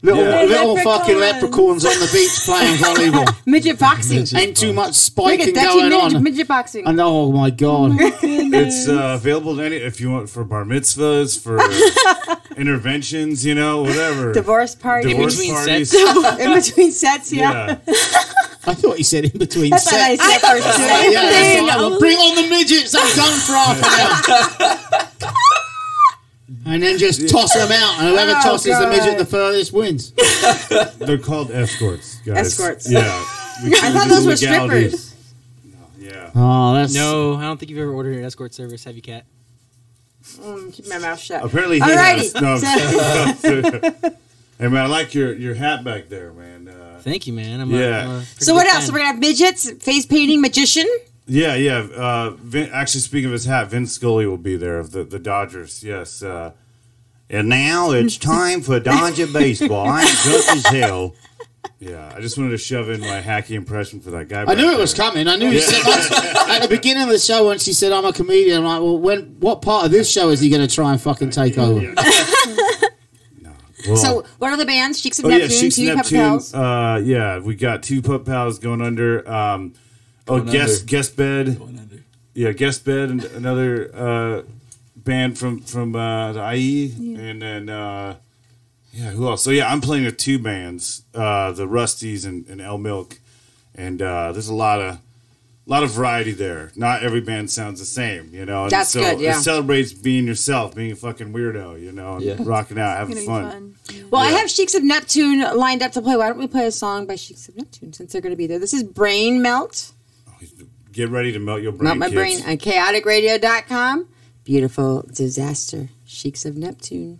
Little, Yeah. little fucking Leprechauns. leprechauns on the beach playing volleyball. Midget boxing. Ain't too much Look spiking at that going on. midget boxing. And oh my god. It's available to any if you want for bar mitzvahs, for interventions, whatever. Divorce party. Divorce between parties. sets. In between sets, yeah. I thought he said in between That's what I sets. said first. too. Yeah, that's thing. right. Well, bring on the midgets. I'm done for half an hour. And then just toss them out, and whoever Oh, tosses the God. midget the furthest wins. They're called escorts, guys. Escorts. Yeah. I thought those were strippers. Yeah. Oh, that's No, I don't think you've ever ordered an escort service, have you, Kat? Keep my mouth shut. Apparently he Alrighty. has. No, hey man, I like your hat back there, man. Thank you, man. I'm Yeah. a pretty So what big else? fan. We're gonna have midgets, face painting magician. Yeah. Actually, speaking of his hat, Vince Scully will be there of the Dodgers. Yes. And now it's time for Dodger baseball. I'm drunk as hell. Yeah, I just wanted to shove in my hacky impression for that guy. I knew it was coming. I knew he said at the beginning of the show when she said I'm a comedian. I'm like, well, what part of this show is he going to try and fucking take over? Well, So what are the bands? Cheeks of oh Neptune, yeah, Sheiks Two of Pup Neptune. Pals. Yeah, we got two pup pals going under. Guest bed. Going under. Yeah, guest bed and another band from the IE, and then who else? So yeah, I'm playing with two bands, the Rusties and El Milk, and there's a lot of variety there. Not every band sounds the same, And That's so good, yeah. It celebrates being yourself, being a fucking weirdo, and Yeah. rocking out, having It's fun. gonna be fun. Well, I Yeah. have Sheiks of Neptune lined up to play. Why don't we play a song by Sheiks of Neptune since they're going to be there? This is Brain Melt. Get ready to melt your brain. Melt my kids. brain on chaoticradio.com. Beautiful disaster. Sheiks of Neptune.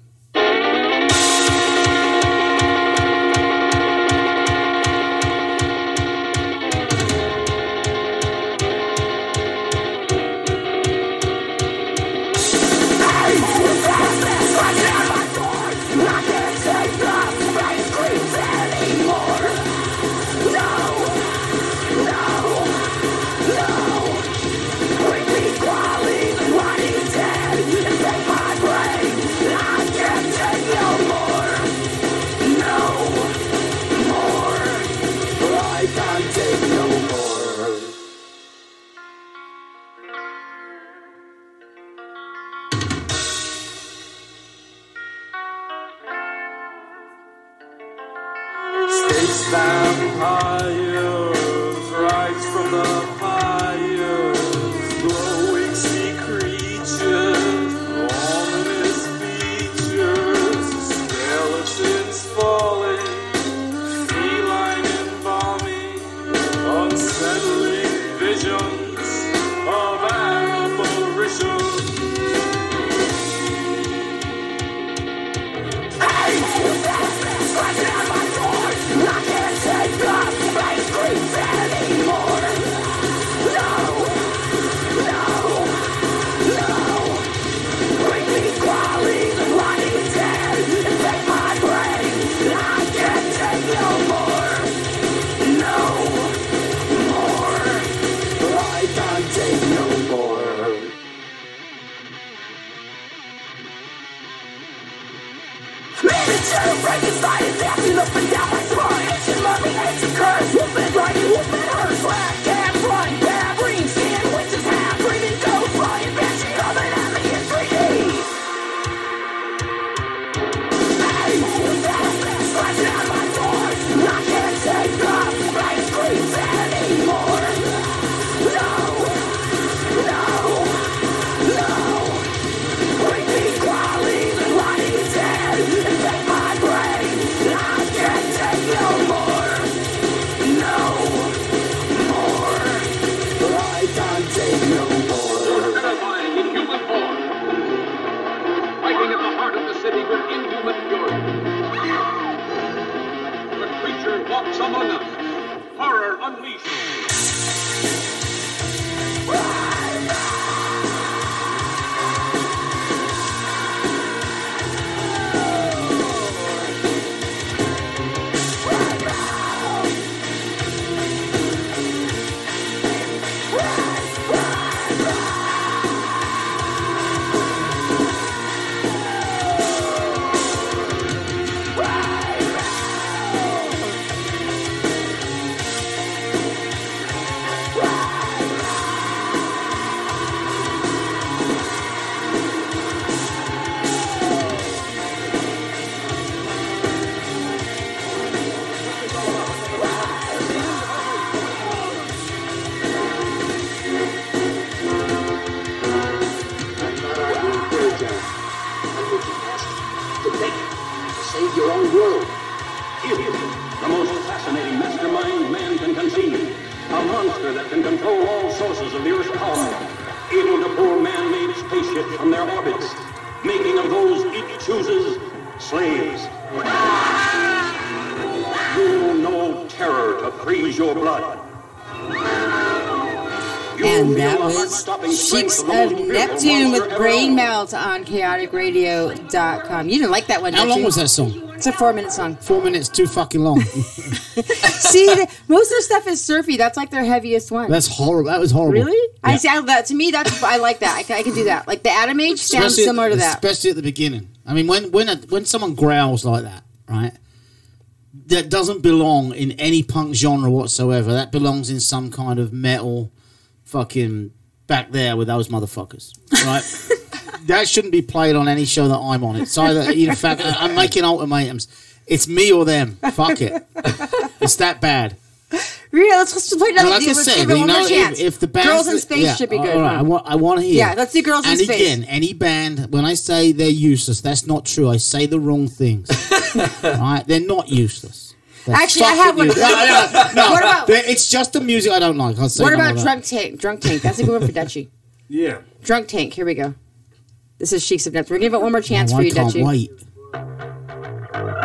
Space vampires rise from the fires, glowing sea creatures, ominous features, skeletons falling, feline embalming, unsettling visions of apparitions. Walks among us. Horror unleashed. monster that can control all sources of the Earth's power, able to pull man-made spaceships from their orbits, making of those it chooses slaves. You know terror to freeze your blood. And that was Sheiks of Neptune with Brain Melt on chaoticradio.com. You didn't like that one, How did long you? was that song? It's a 4-minute song. 4 minutes, too fucking long. See, most of their stuff is surfy. That's like their heaviest one. That's horrible. That was horrible. Really? Yeah. I see. To me, I like that. I can do that. Like the Atom Age sounds Especially- similar to that. Especially at the beginning. I mean, when someone growls like that, right? That doesn't belong in any punk genre whatsoever. That belongs in some kind of metal fucking back there with those motherfuckers, right? That shouldn't be played on any show that I'm on. It's either, in fact, I'm making ultimatums. It's me or them. Fuck it. It's that bad. Really? Let's play another. Like I Let's said, give it one more chance. if the band, Girls in Space should be good. All right, I want to hear. Yeah, let's do Girls in Space. And again, any band, when I say they're useless, that's not true. I say the wrong things. Right? They're not useless. They're Actually, I have one. fucking no, What about- it's just the music I don't like. I'll say What none about of that. Drunk Tank? Drunk Tank. That's a good one for Dutchie. Yeah. Drunk Tank. Here we go. This is Sheiks of Neptune. We're going to give it one more chance Oh, for I you, can't Dutchie. wait.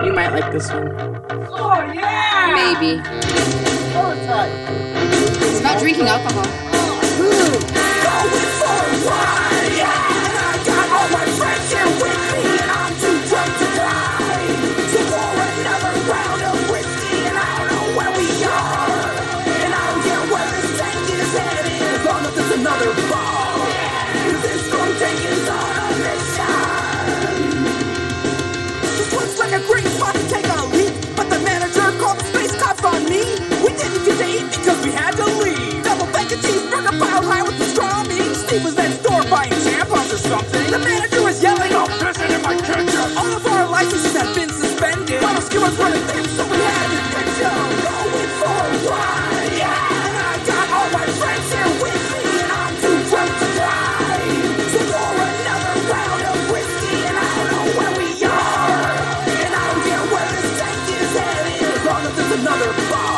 You might like this one. Oh, yeah! Maybe. It's about drinking alcohol. Because we had to leave. Double bacon cheeseburger piled high with pastrami. Steve was next door buying tampons or something. The manager was yelling, "I'm pissing in my ketchup." All of our licenses had been suspended. While the ski was running thin, so we had to ditch them. Going for a ride, yeah. And I got all my friends here with me, and I'm too drunk to drive. So pour another round of whiskey, and I don't know where we are. And I don't care where this tank is headed, as long as it's another bar.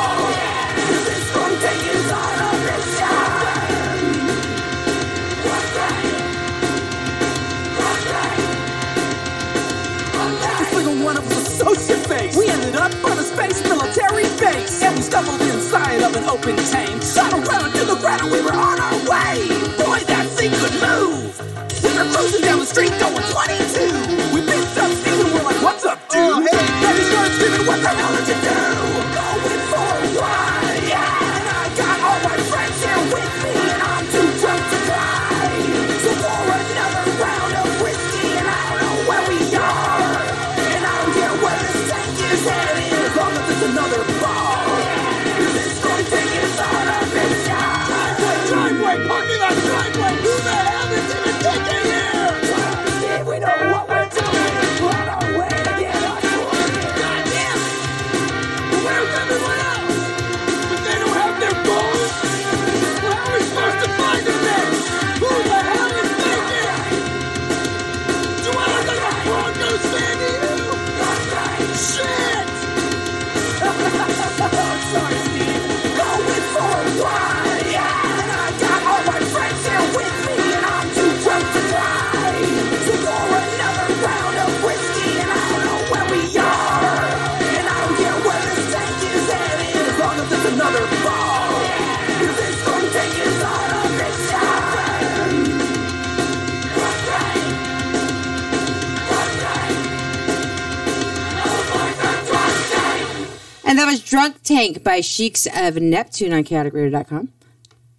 One of us associate base. We ended up on a space military base, and we stumbled inside of an open tank. Shot around to the ground, and we were on our way. Boy, that thing could move. We were cruising down the street going 22. We picked up Steve and we're like, "What's up, dude?" Oh, hey. Then he started screaming, "What the hell did you do?" Going for a ride, yeah. And I got all my friends here with me, and I'm too drunk to drive. So pour another round of whiskey, and I don't know where we are. As long as it's another ball, this going to take us on a mission. Driveway, parking lot driveway. Who the hell is even taking here? Steve, we know what we're doing. We're on our way to get us working. God damn it! Well, where's everyone else? If they don't have their phones, well, how are we supposed to find them then? Who the hell is thinking? Do you want to look like a Bronco Sandy? Shit! Sorry, Steve. Going for a ride, yeah. And I got all my friends here with me, and I'm too drunk to drive. So pour another round of whiskey, and I don't know where we are. And I don't care where this tank is headed, as long as it's another ball. Cause it's going to take us on a mission. And that was Drunk Tank by Sheiks of Neptune on chaoticradio.com.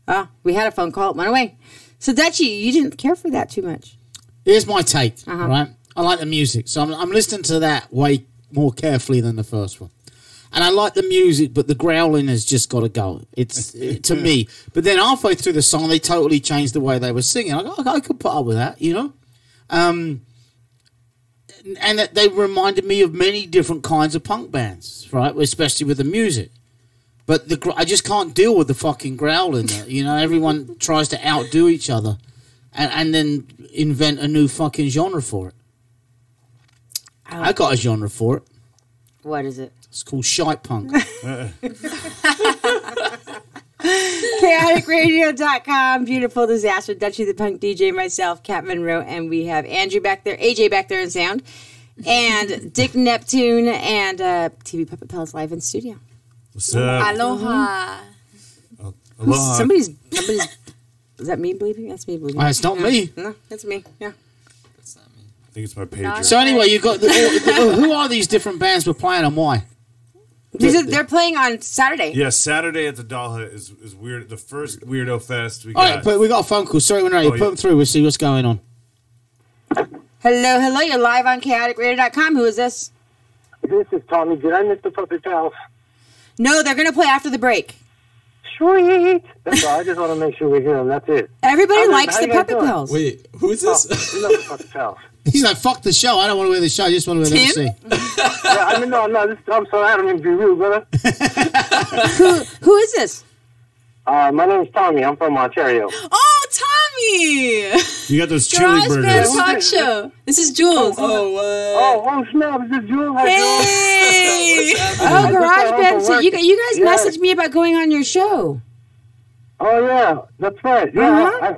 Ah, we had a phone call. It went away. So, Dutchie, you didn't care for that too much. Here's my take, Uh-huh. right? I like the music, so I'm listening to that way more carefully than the first one. And I like the music, but the growling has just got to go. It's to me. But then halfway through the song, they totally changed the way they were singing. I could put up with that, you know? And that they reminded me of many different kinds of punk bands, right? Especially with the music. But I just can't deal with the fucking growling. You know, everyone tries to outdo each other and then invent a new fucking genre for it. I got a genre for it. What is it? It's called shite punk. chaoticradio.com. Beautiful disaster. Dutchie the Punk DJ, myself, Kat Monroe, and we have Andrew back there, AJ back there in sound, and Dick Neptune and TV Puppet Pals live in studio. What's up? Aloha. Aloha. Somebody's. Is that me bleeping? That's me bleeping. It's not me. No, that's me. Yeah. I think it's my pager. So anyway, you got who are these different bands we're playing and why? They're playing on Saturday. Yeah, Saturday at the Doll Hut is weird. The first Weirdo Fest we All got. right, but we got a phone call. Sorry, when you put them through, we'll see what's going on. Hello. You're live on chaoticradio.com. Who is this? This is Tommy. Did I miss the Puppet Pals? No, they're going to play after the break. Sweet. That's all. I just want to make sure we hear them. That's it. Everybody likes the Puppet Pals. Wait, who is this? We love the Puppet Pals. He's like, fuck the show. I don't want to wear the show. I just want to wear the MC. Yeah, I mean, no. I'm sorry. I don't mean to be rude, brother. Who is this? My name's Tommy. I'm from Ontario. Oh, Tommy! You got those chili Garage Band burgers. Talk Show. This is Jules. Oh, snap. Is this Jules? Hey! Oh, Garage Band. So you guys messaged me about going on your show. Oh, yeah. That's right. Yeah.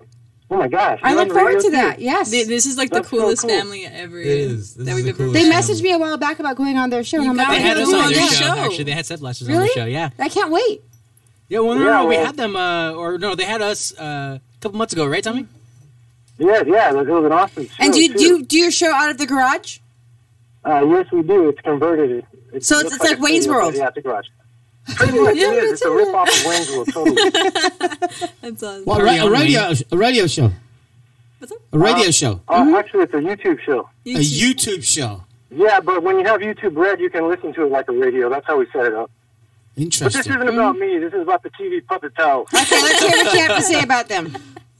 Oh, my gosh. I look forward to that. Yes. This is like That's the coolest so cool. family ever It is. This that is we've the ever coolest They met. messaged me a while back about going on their show. And I'm like, gotta They had us do on on their their show. show. Actually, they had Set Blasters on really? the show. Yeah. I can't wait. Yeah. Well, Yeah, we well- had them. Or no, they had us a couple months ago, right, Tommy? Yeah. It was an awesome show. And do too. you do your show out of the garage? Yes, we do. It's converted. So it's looks like Wayne's studio, World. Yeah, it's a garage. Pretty much Yeah, it is. that's It's a rip-off of Wayne's World, totally. That's awesome. What, Party a on, radio show? What's up? A radio show? Actually, it's a YouTube show. A YouTube show? Yeah, but when you have YouTube Red, you can listen to it like a radio. That's how we set it up. But this Interesting. isn't about me. This is about the TV Puppet Pals. Okay, let's hear what you have to say about them.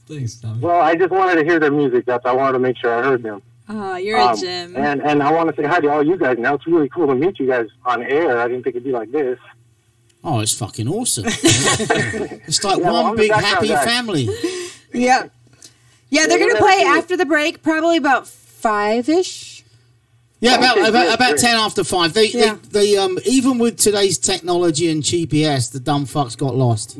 Thanks, Tommy. Well, I just wanted to hear their music. I wanted to make sure I heard them. Oh, you're a gem. And I want to say hi to all you guys now. It's really cool to meet you guys on air. I didn't think it'd be like this. Oh, it's fucking awesome. It's like Yeah, well, one I'm the big background happy guy. family. Yeah. Yeah, they're Yeah, going to we'll play never see it. after the break, probably about 5-ish. Yeah, Okay, about great. 10 after 5. They even with today's technology and GPS, the dumb fucks got lost.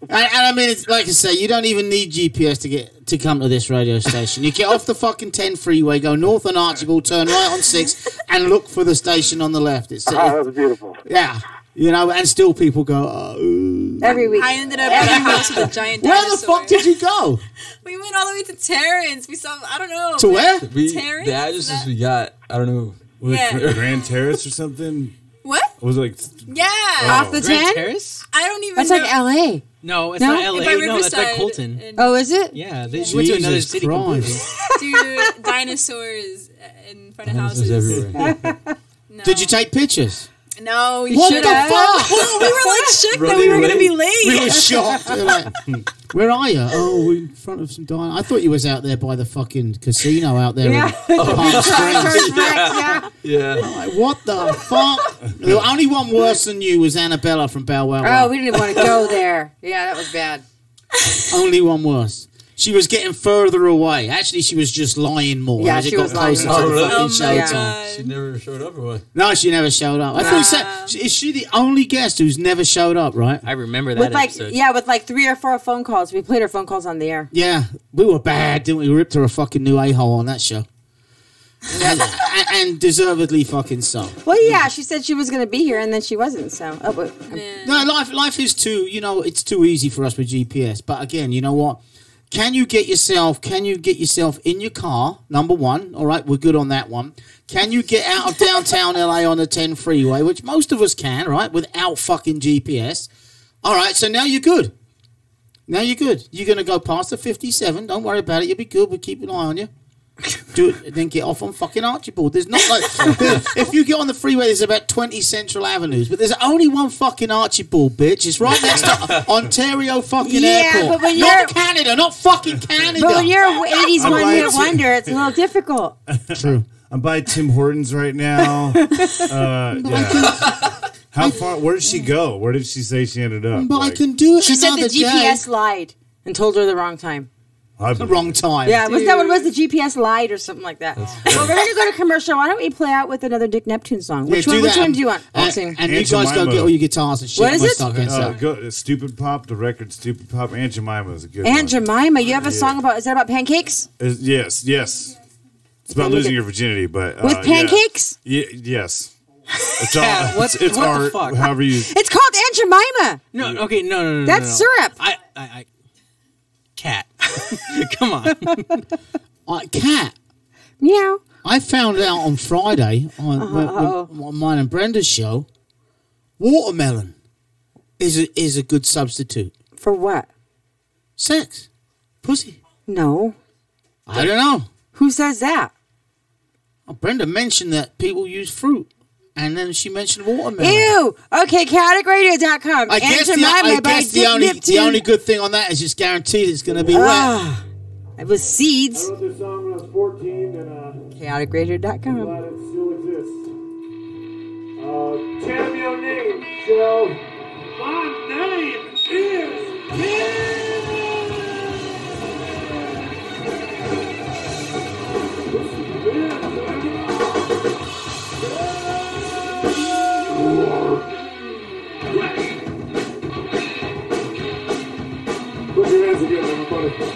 And I mean, it's, like I say, you don't even need GPS to come to this radio station. You get off the fucking 10 freeway, go north on Archibald, turn right on 6, and look for the station on the left. It's that was beautiful. yeah, you know, and still people go, oh. Every week. I ended up at a house with a giant Where dinosaur. the fuck did you go? We went all the way to Terrence. We saw, I don't know. To where? Terrence? The addresses we got, I don't know. Was it Yeah. Grand Terrace or something? What? Was it like Yeah. Off the Grand 10? Terrace? I don't even That's know. like L.A. No, it's No? not LA. By No, that's like Riverside Colton. and- Oh, is it? Yeah, they went to another Jesus city Christ. completely. Dude, dinosaurs in front of Dinosaurs houses. everywhere. No. Did you take pictures? No, you What should the have. fuck? Well, we were like shook that we Running were going to be late. late. We were shocked. We were like, where are you? Oh, we're in front of some diner. I thought you was out there by the fucking casino out there. Yeah. In Palm Springs. Yeah. Yeah. Like, what the fuck? The only one worse than you was Annabella from Bow Wow Wow. Oh, we didn't even want to go there. Yeah, that was bad. Only one worse. She was getting further away. Actually, she was just lying more. Yeah, as it she got was lying closer more. to the Oh, fucking Oh my showtime. god. She never showed up or what? No, she never showed up. I thought you said, is she the only guest who's never showed up, right? I remember that With like, episode. yeah, with like 3 or 4 phone calls. We played her phone calls on the air. Yeah, we were bad, didn't we? We ripped her a fucking new a-hole on that show. and deservedly fucking so. Well, yeah, she said she was going to be here, and then she wasn't. So, Yeah. No, life is too, it's too easy for us with GPS. But again, you know what? Can you get yourself in your car? Number one. All right, we're good on that one. Can you get out of downtown LA on the 10 freeway, which most of us can, right, without fucking GPS? All right, so now you're good. Now you're good. You're going to go past the 57. Don't worry about it. You'll be good. We'll keep an eye on you. Do it, then get off on fucking Archibald. There's not like if you get on the freeway, there's about 20 Central Avenues, but there's only one fucking Archibald, bitch. It's right next to Ontario fucking airport. but when not you're Canada, not fucking Canada. But when you're an 80s I'm one-hit glad wonder, it's a little difficult. True. I'm by Tim Hortons right now. Yeah. How far? Where did she go? Where did she say she ended up? But I can do it. She said the another GPS day. lied and told her the wrong time. Wrong time. Yeah, wasn't that what it was? The GPS lied or something like that. Well, we're going to go to commercial. Why don't we play out with another Dick Neptune song? Which one do you want? And Sing. you guys go get all your guitars and shit. What is We'll it? start getting set. Stupid Pop, the record Stupid Pop. Aunt Jemima is a good Aunt one. Jemima, you have a song about, is that about pancakes? Yes. It's about losing your virginity, but With pancakes? Yes. It's Yeah, all. what It's the art. fuck? However you. It's called Aunt Jemima. No, okay, no. That's syrup. I cat. Come on. Cat. Meow. I found out on Friday on mine and Brenda's show, watermelon is a good substitute. For what? Sex. Pussy. No. I don't know. Who says that? Well, Brenda mentioned that people use fruit. And then she mentioned watermelon. Ew. Okay, chaoticradio.com. I guess the only good thing on that is it's guaranteed it's going to be wet. It was seeds. I wrote this song when I was 14, and chaoticradio.com. glad it still exists. Tell me your name, Joe. My name is Put your hands together, everybody.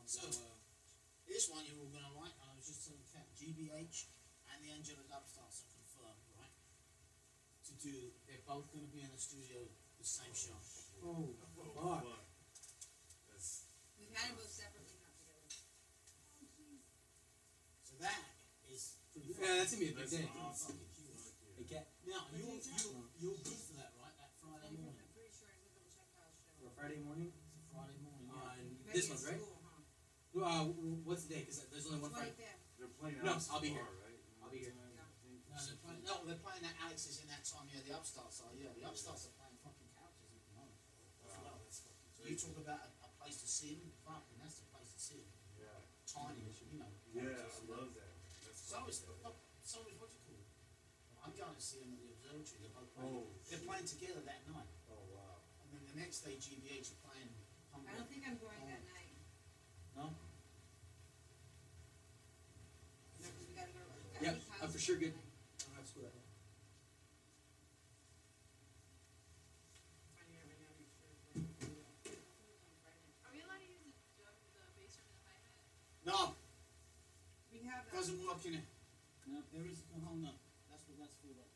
So, this one you're all going to like. I was just telling Kat, GBH and the Angela Dubstars are confirmed, right? To do, they're both going to be in the studio the same show. Oh, fuck. We've had them both separately, not together. So that is pretty fun. Yeah, that's going to be a big day. Oh, fucking huge. Hey, Kat. Now, you're good for that, right? That Friday morning. I'm pretty sure it's a double check house show. For Friday morning? It's a Friday morning, yeah. This month, right? What's the day? Because there's only one Friday. They're playing No, out I'll be here. tomorrow, right? I'll be here. No, they're playing that Alex is in that time. Yeah, the upstarts are. Yeah, the upstarts are playing fucking characters at the moment. Wow, that's fucking crazy. You talk about a place to see them. Fucking, that's the place to see them. Yeah. Tiny, you know. Yeah, I love that. So is what you call it? I'm going to see them at the observatory. They're both playing. They're playing together that night. Oh wow. And then the next day, GBH are playing. I don't think I'm going that night. No. No, 'cause we gotta go. Yeah, I'm for sure good. That's good. Are we allowed to use the bass drum and the hi-hat? No, We have that. doesn't work in it. No, there is a whole no. That's what that's for. Though.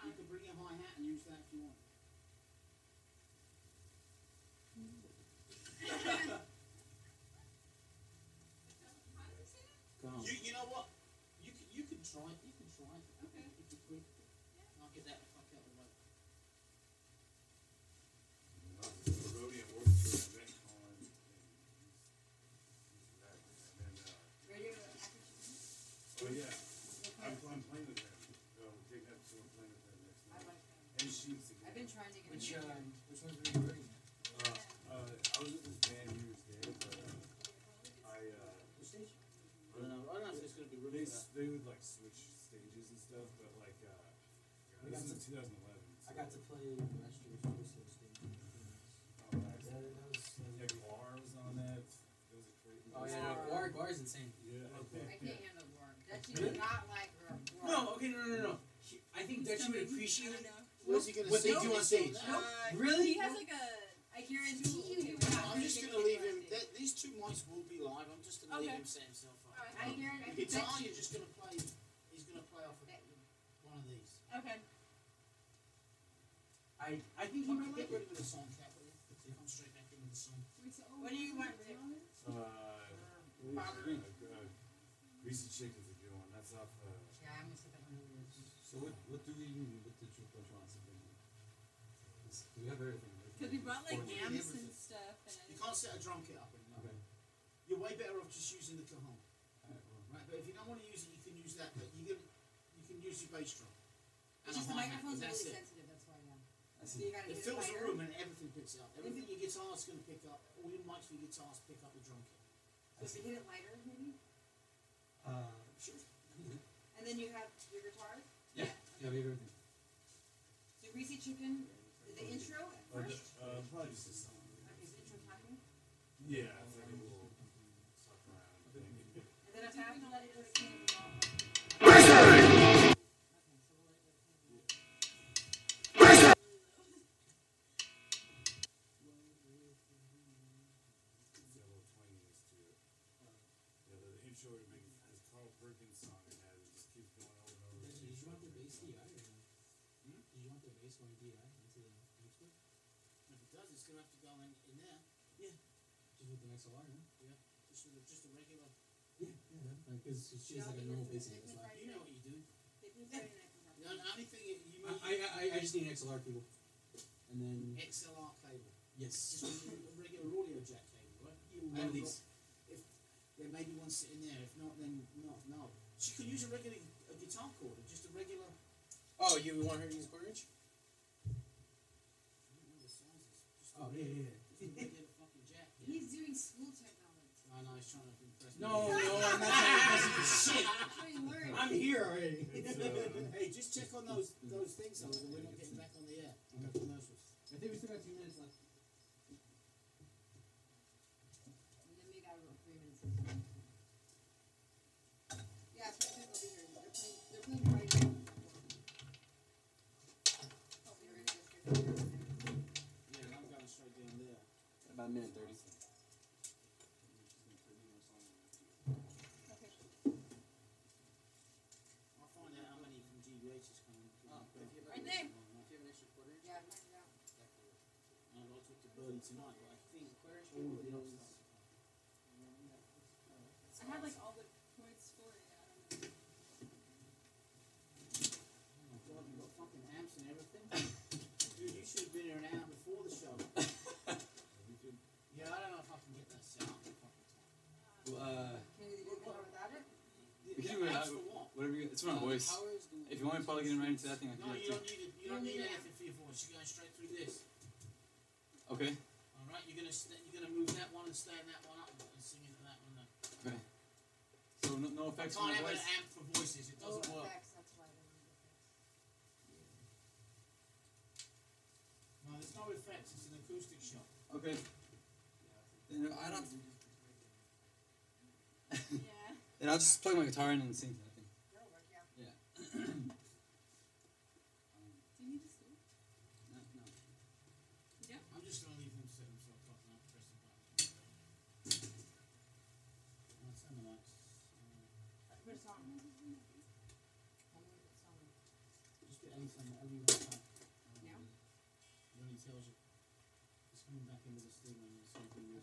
You can bring your hi hat and use that if you want. You know what? You can try it. You can try it. Okay. If you're quick. Yeah. I'll get that fuck out of the way. Rhodium Orchestra event on. Radio Oh yeah, I'm playing with them. Take that to playing with them next I night. like that. And she's again. I've been trying to get Which into ones are you reading? I was with this band New Year's Day, but I don't know if it's going to be really good. they would like switch stages and stuff, but like this is in 2011. I got to play last year's Twisted stage. Oh, nice. Yeah, Guar was on that. It was a crazy. Oh yeah, Guar's insane. Yeah. I can't handle Warm. Dutchie does not like her. No, okay, no. I think Dutchie would appreciate What's he gonna what say? they do on stage. Really? He has like I guarantee you. I'm just going to leave him. These two mics will be live. I'm just going to leave him set himself up. I guarantee. The guitar, you're just going to play. He's going to play off of one of these. Okay. I think he might Get like rid it. of the song, Cap. Will you? Come straight back into the song. What do you want, Rick? Greasy Chicken's a good one. That's off. Yeah, I'm gonna sit that one over. So what do we need with the True Punch on? We have everything. Because we brought like Everything. amps and stuff. You can't set a drum kit up in there. Okay. You're way better off just using the cajon. Alright, well. Right, but if you don't want to use it, you can use that. But you can use your bass drum. And It's just a the hi-hat, microphone's but really that's it. sensitive. That's why. I So see. you gotta It get fills the lighter. room and everything picks up. Everything your guitar's going to pick up. All your mics for your guitars pick up the drum kit. So if you hit it lighter, maybe. Sure. And then you have your guitars. Yeah, we have everything. So Greasy Chicken, the intro at first. Probably just a song. Okay, so intro talking. Yeah, it's like a little suck around thing. And then if I have to let it go to King. The intro would make this Carl Perkins song it has. It just keeps going over and over. Did you want the bass DI or no? Did you want the bass going DI into the mixer? If it does, it's going to have to go in there. Yeah. Just with an XLR, no? Yeah. Just a regular. Yeah. Because she has like a normal bass in it. That's why. You know what you do. The only thing you I just need an XLR cable. And then XLR cable. yes. Just a regular audio jack cable, right? I have these. If there may be one sitting there. If not, then no. She could use a regular guitar cord, just a regular. Oh, you want her to use a quarter inch? I don't know the sizes. Just Oh, yeah. Just a regular fucking jack. Yeah. He's doing school technology. I know he's trying to impress me. No, I'm not trying to shit. That's what he learned. I'm here already. Hey, just check on those things though, that we're not getting back on the air. I think we still got 2 minutes left. And then we got about 3 minutes. Yeah, it's right over here. They're playing right now. Oh, we were gonna go straight over there. Yeah, I'm going straight down there. About a minute 30. I'll find out how many from GBH is coming. Right there. Do you have an extra quarter inch? Yeah, find it out. I'll talk to Birdie tonight, but I think all of those. I have like all the points for it. I don't know. Oh my god, you got fucking amps and everything? Dude, you should have been here an hour before the show. Yeah, I don't know if I can get that set up in fucking time. Well, Can we do it without it? we can do it Amps without- for what? whatever you, it's my voice. Power is if you want me to plug it in right into that thing, I can No, do you that don't need it. You don't need anything for your voice. You're going straight through this. too. Okay. All right. You're gonna move that one and stay in that one up and sing into that one. Okay. So no I effects can't on my have an voice. amp for voices. It doesn't work. No, there's no effects. It's an acoustic shot. Okay. Then I don't. Yeah. Then I'll just plug my guitar in and sing. I think. Yeah. Do you need to sleep? No. Yeah. I'm just gonna leave him set himself up and I'll press the button. That's the lights. Just get anything, whatever you want. Yeah. When he tells you, it's coming back into the steam and it's something new.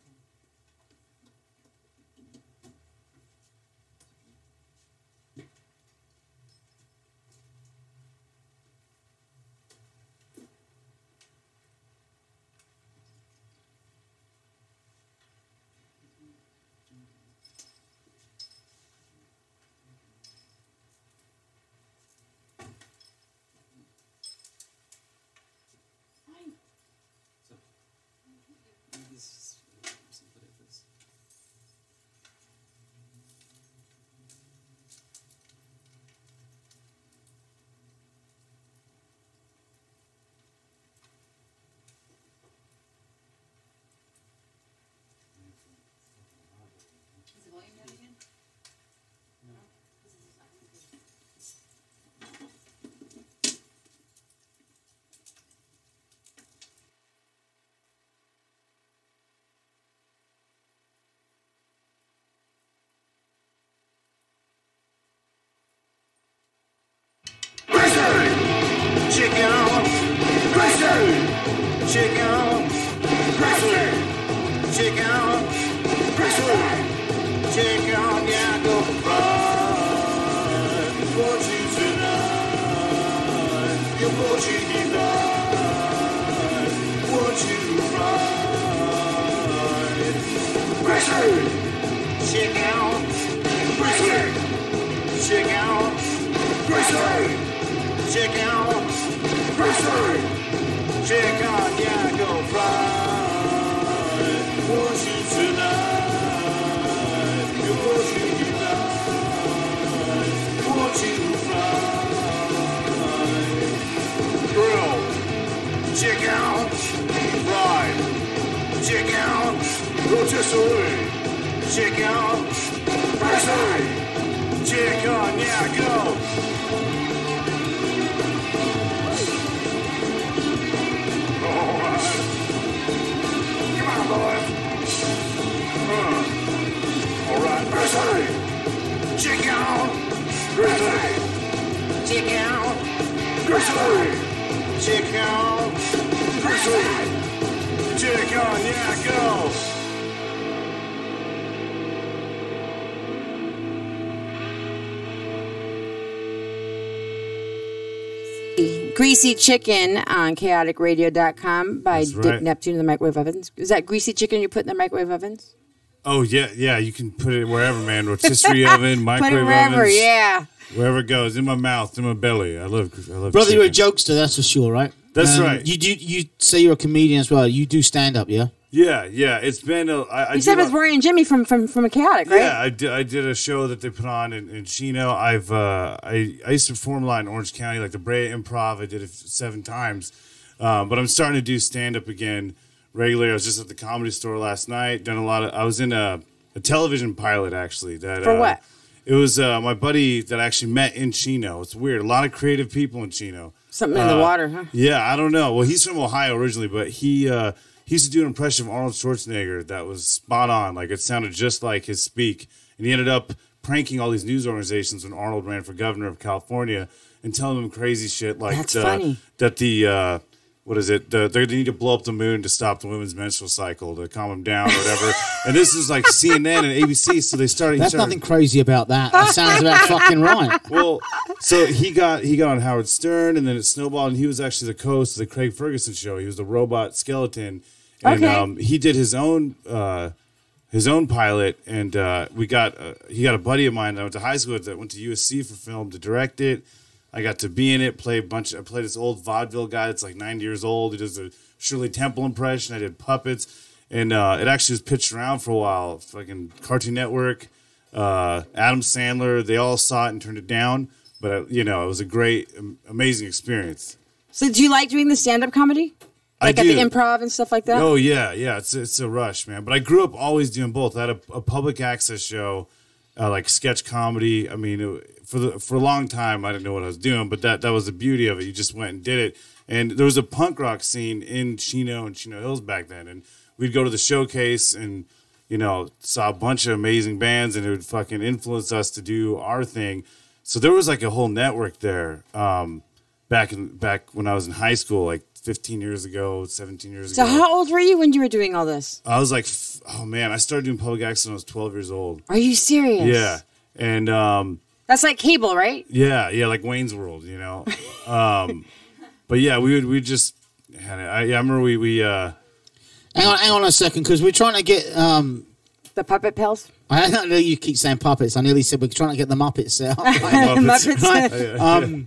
Is the volume down again? Chicken on, Christian. Chicken on, Christian. Chicken on, Christian. Chicken on, yeah, go run. Want you tonight. You want you tonight. Want you right. Christian. Chicken on, Christian. Chicken on, Christian. Check out, Christian. Check out, yeah, go right. Want you tonight. You want you tonight. Want you right. Grill. Check out, ride. Check out, rotisserie. Check out, Christian. Check out, yeah, go. Alright, Grizzly! Check out! Grizzly! Check out! Grizzly! Check out! Grizzly! Check out, yeah, go! Greasy Chicken on chaoticradio.com by That's Dick right. Neptune in the microwave ovens. Is that greasy chicken you put in the microwave ovens? Oh yeah. You can put it wherever, man. Rotisserie oven, Put microwave it wherever, ovens, yeah. wherever it goes, in my mouth, in my belly. I love. Brother, you're a chicken. jokester, that's for sure, right? That's right. You say you're a comedian as well. You do stand up, yeah? Yeah. It's been. I You said did with Rory and Jimmy from a Chaotic, right? Yeah, I did a show that they put on in Chino. I used to perform a lot in Orange County, like the Brea Improv. I did it 7 times, but I'm starting to do stand up again regularly. I was just at the Comedy Store last night. Done a lot of. I was in a television pilot actually. That For what? It was my buddy that I actually met in Chino. It's weird. A lot of creative people in Chino. Something in the water, huh? Yeah, I don't know. Well, he's from Ohio originally, but he used to do an impression of Arnold Schwarzenegger that was spot on. Like, it sounded just like his speak. And he ended up pranking all these news organizations when Arnold ran for governor of California and telling them crazy shit like That's funny. that the what is it? They need to blow up the moon to stop the women's menstrual cycle to calm them down or whatever. And this is like CNN and ABC, so they started. There's nothing crazy about that. That sounds about fucking right. Well, so he got on Howard Stern, and then it snowballed, and he was actually the co-host of the Craig Ferguson show. He was the robot skeleton, and Okay. he did his own pilot, and he got a buddy of mine that I went to high school with that went to USC for film to direct it. I got to be in it, I played this old vaudeville guy that's like 90 years old. He does a Shirley Temple impression. I did puppets. And it actually was pitched around for a while. Fucking Cartoon Network, Adam Sandler, they all saw it and turned it down. But, it was a great, amazing experience. So do you like doing the stand-up comedy? Like at the Improv and stuff like that? Oh, yeah. It's a rush, man. But I grew up always doing both. I had a public access show, like sketch comedy. I mean, for a long time, I didn't know what I was doing. But that was the beauty of it. You just went and did it. And there was a punk rock scene in Chino and Chino Hills back then. And we'd go to the showcase and, saw a bunch of amazing bands. And it would fucking influence us to do our thing. So there was like a whole network there back when I was in high school, like 15 years ago, 17 years ago. So how old were you when you were doing all this? I was like, I started doing public access when I was 12 years old. Are you serious? Yeah. And that's like cable, right? Yeah, like Wayne's World, but yeah, we just had it. I remember we Hang on a second, because we're trying to get the puppet pills. I don't know. You keep saying puppets. I nearly said we're trying to get the Muppets out. Muppets.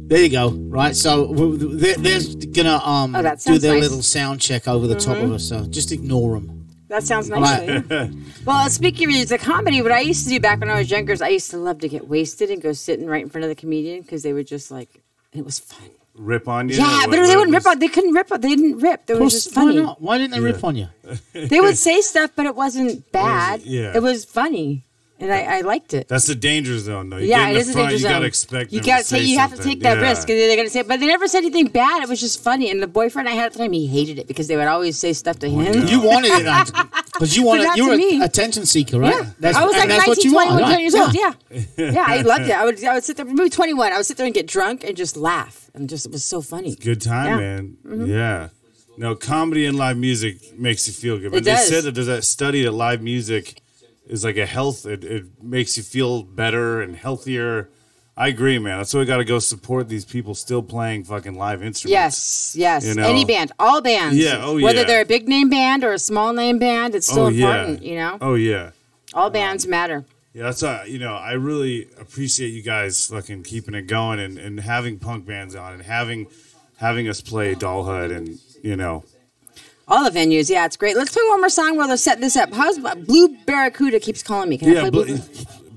There you go. Right. So they're gonna do their little sound check over the top of us. So just ignore them. That sounds nice. Right. Well, speaking of the comedy, what I used to do back when I was younger is I used to love to get wasted and go sitting right in front of the comedian because they would just it was fun. Rip on you? Yeah, but they wouldn't rip on. They couldn't rip on. They didn't rip. It was just funny. Why not? Why didn't they rip on you? They would say stuff, but it wasn't bad. Yeah. It was funny. And I liked it. That's the danger zone, though. It is a danger zone. You gotta expect them you gotta to say you have to take that risk. And they're gonna say, but they never said anything bad. It was just funny. And the boyfriend I had at the time, he hated it because they would always say stuff to him. You wanted it because you were an attention seeker, right? Yeah. I was like 19, 21 years old. Yeah, I loved it. I would sit there, maybe 21. I would sit there and get drunk and just laugh, and it was so funny. It's a good time, man. Mm-hmm. Yeah. No, comedy and live music makes you feel good. But they said that there's that study that live music is like a health. It makes you feel better and healthier. I agree, man. That's why we got to go support these people still playing fucking live instruments. Yes. Any band, all bands. Yeah. Whether they're a big name band or a small name band, it's still important. Oh yeah. All bands matter. Yeah, that's I really appreciate you guys fucking keeping it going and having punk bands on and having us play Dollhood and all the venues, yeah, it's great. Let's play one more song while they're setting this up. How's Blue Barracuda keeps calling me? Can I play Blue?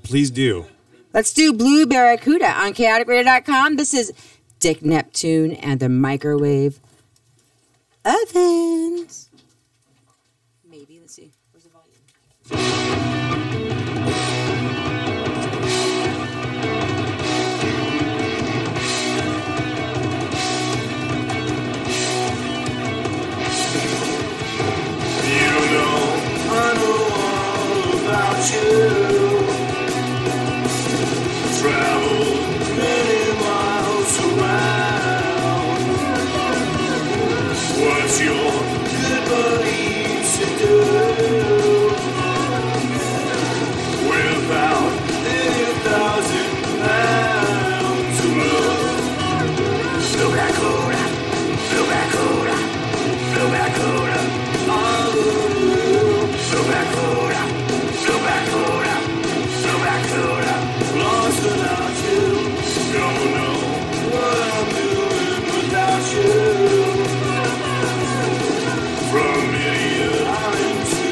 Please do. Let's do Blue Barracuda on chaoticradio.com. This is Dick Neptune and the Microwave Ovens. Maybe. Let's see. Where's the volume? I know all about you. Traveled many miles around. What's your good buddy to do without 80,000 pounds of love? Blue Barracuda, Blue Barracuda, Blue Barracuda. Lost without you, don't know what I'm doing without you. From Idiot Island to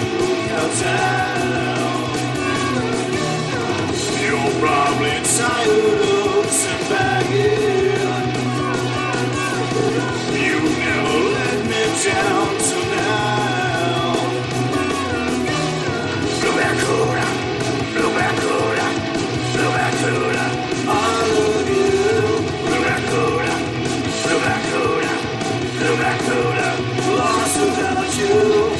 Cowtown, you're probably tired of some bagging. You've never let me down till now. Blue Barracuda, Blue Barracuda, Blue Barracuda, I love you. Blue Barracuda, Blue Barracuda, Blue Barracuda, lost without you.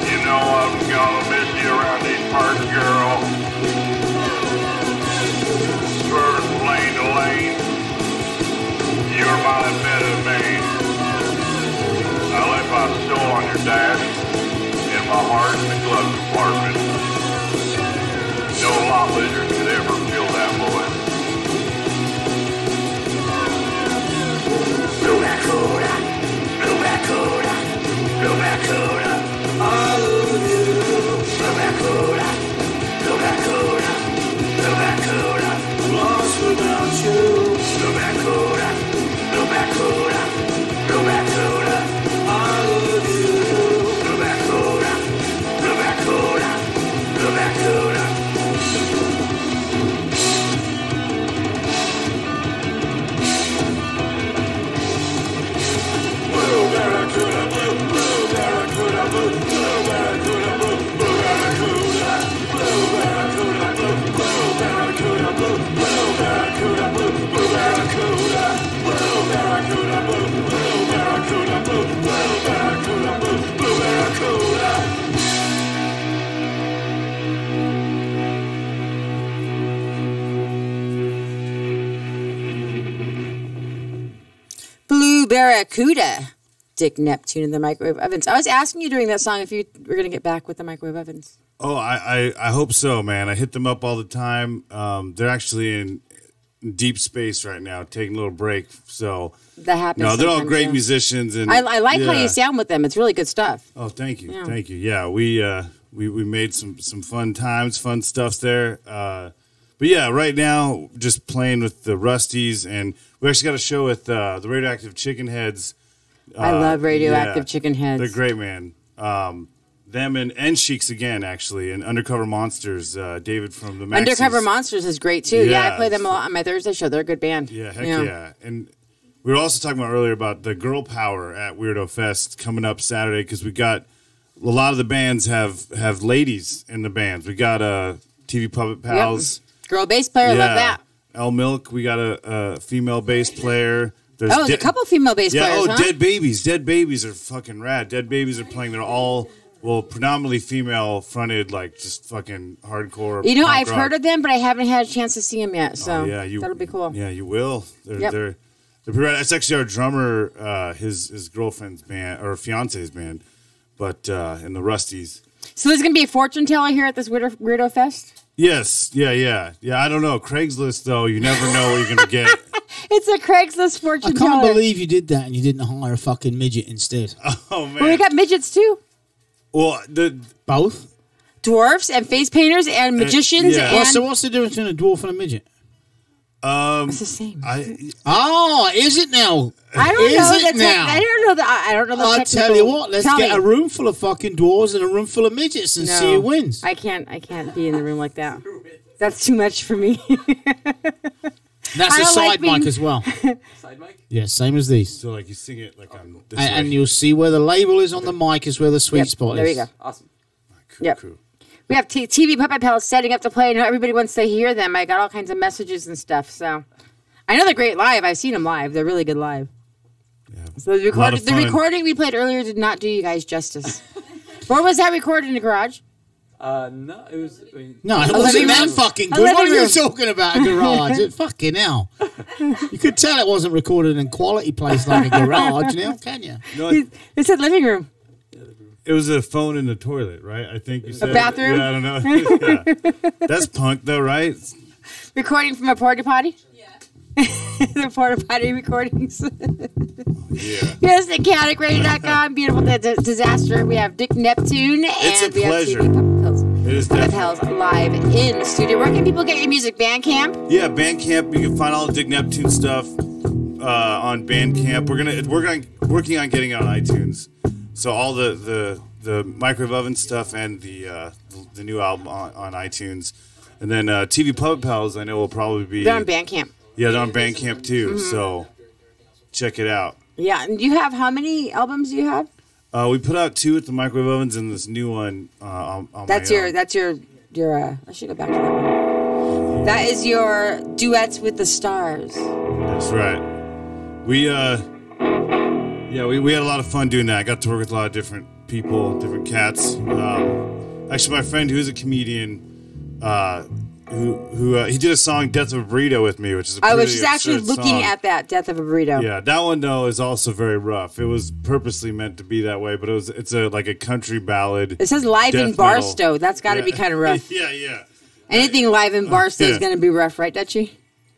You know I'm gonna miss you around these parts, girl. Swerving from lane to lane, you're my better man. I left my soul on your dash, in my heart in the glove compartment. No lot lizard could ever feel that boy. Blue Barracuda, Blue Barracuda, Blue Barracuda, I love you. Blue Barracuda, Blue Barracuda, Blue Barracuda, lost without you. Blue Barracuda. Dick Neptune in the microwave ovens. I was asking you during that song if you were going to get back with the microwave ovens. Oh, I hope so, man. I hit them up all the time. They're actually in deep space right now, taking a little break. So that happens. No, they're all great yeah. musicians, and I like how you sound with them. It's really good stuff. Oh, thank you, thank you. Yeah, we made some fun times, fun stuff there. But yeah, right now just playing with the Rusties, and we actually got a show with the Radioactive Chicken Heads. I love Radioactive Chicken Heads. They're great, man. Them and Sheiks again, actually, and Undercover Monsters. David from the Maxis. Undercover Monsters is great too. Yeah, I play them a lot on my Thursday show. They're a good band. Yeah, heck yeah. And we were also talking about earlier about the girl power at Weirdo Fest coming up Saturday, because we got a lot of the bands have ladies in the bands. We got TV Puppet Pals. Yep. Girl bass player, love that. El Milk, we got a female bass player. There's a couple female bass players. Oh, Dead Babies. Dead Babies are fucking rad. Dead Babies are playing. They're all, predominantly female fronted, like just fucking hardcore. You know, I've heard of them, but I haven't had a chance to see them yet. So that'll be cool. Yeah, you will. They're it's actually our drummer, his girlfriend's band or fiance's band, but in the Rusties. So there's gonna be a fortune teller here at this Weirdo Fest. Yes. Yeah. I don't know. Craigslist though, you never know what you're gonna get. It's a Craigslist fortune teller. I can't believe you did that and you didn't hire a fucking midget instead. Oh man. Well, we got midgets too. Well, both dwarfs and face painters and magicians. And so what's the difference between a dwarf and a midget? It's the same. Is it now? I don't know. I don't know that. I don't know. I'll tell you what. Let's get a room full of fucking dwarves and a room full of midgets and see who wins. I can't be in the room like that. That's too much for me. That's a side mic as well. Side mic? Yeah, same as these. So like you sing it like on this and you'll see where the label is on the mic is where the sweet spot is. There you go. Awesome. Cool. We have TV Puppet Pals setting up to play. I know everybody wants to hear them. I got all kinds of messages and stuff. So I know they're great live. I've seen them live. They're really good live. Yeah. So the recording we played earlier did not do you guys justice. Where was that recorded, in the garage? No, it was. No, it wasn't that fucking good. What are you talking about, a garage? Fucking hell. You could tell it wasn't recorded in a quality place like a garage now, can you? No, it said living room. It was a phone in the toilet, right? I think you said. A bathroom? Yeah, I don't know. Yeah. That's punk, though, right? Recording from a porta potty? Yeah. The porta potty recordings. Yeah. Yes, at CaoticRadio.com. Beautiful disaster. We have Dick Neptune. It's and a pleasure. We have TV Puppet Pals. It is Puppet Pals live in studio. Where can people get your music? Bandcamp? Yeah, Bandcamp. You can find all the Dick Neptune stuff on Bandcamp. We're working on getting it on iTunes. So all the microwave oven stuff and the new album on iTunes, and then TV Puppet Pals I know will probably be. They're on Bandcamp. Yeah, they're on Bandcamp too. Mm-hmm. So check it out. Yeah, and you have how many albums do you have? We put out 2 at the microwave ovens and this new one on That's your I should go back to that one. That is your duets with the stars. That's right. We had a lot of fun doing that. I got to work with a lot of different people, different cats. Actually, my friend who's a comedian, who he did a song "Death of a Burrito" with me, which is I was just actually looking song. at that "Death of a Burrito." Yeah, that one though is also very rough. It was purposely meant to be that way, but it's like a country ballad. It says live in Barstow. That's got to be kind of rough. Yeah. Anything live in Barstow is going to be rough, right, Dutchie?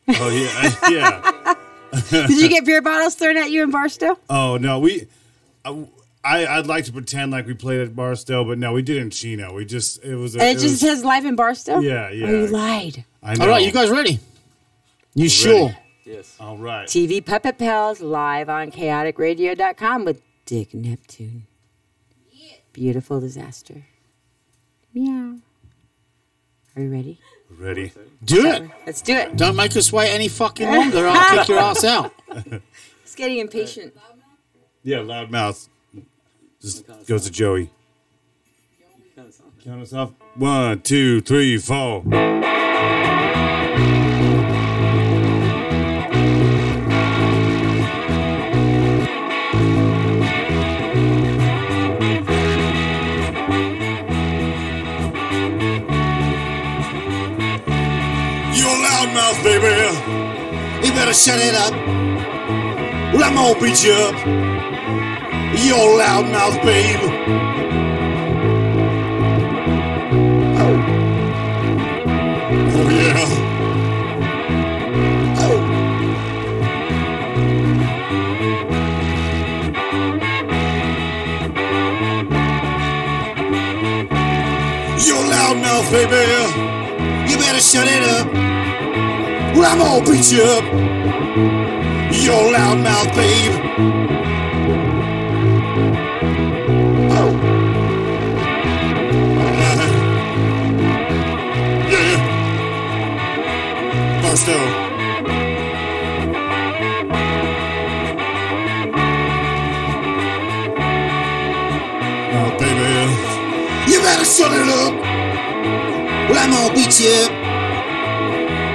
Oh yeah. Did you get beer bottles thrown at you in Barstow? Oh no, I'd like to pretend like we played at Barstow, but no, we did in Chino. It just says live in Barstow? Yeah. Oh, you lied. I know. All right, you guys ready? You sure? Yes. All right. TV Puppet Pals live on ChaoticRadio.com with Dick Neptune. Yeah. Beautiful disaster. Meow. Are you ready? Ready. Do it. Let's do it. Don't make us wait any fucking longer. I'll kick your ass out. It's getting impatient. Yeah, loudmouth. Just goes to Joey. Count us off. 1, 2, 3, 4. Loudmouth, baby. You better shut it up. Well, I'm gonna beat you up. You're loudmouth, babe. Oh yeah. Oh. You're loudmouth, baby. You better shut it up. Well, I'm gonna beat you up. You're loudmouth, babe. Oh. Yeah. Busto. Oh, baby. You better shut it up. Well, I'm gonna beat you up.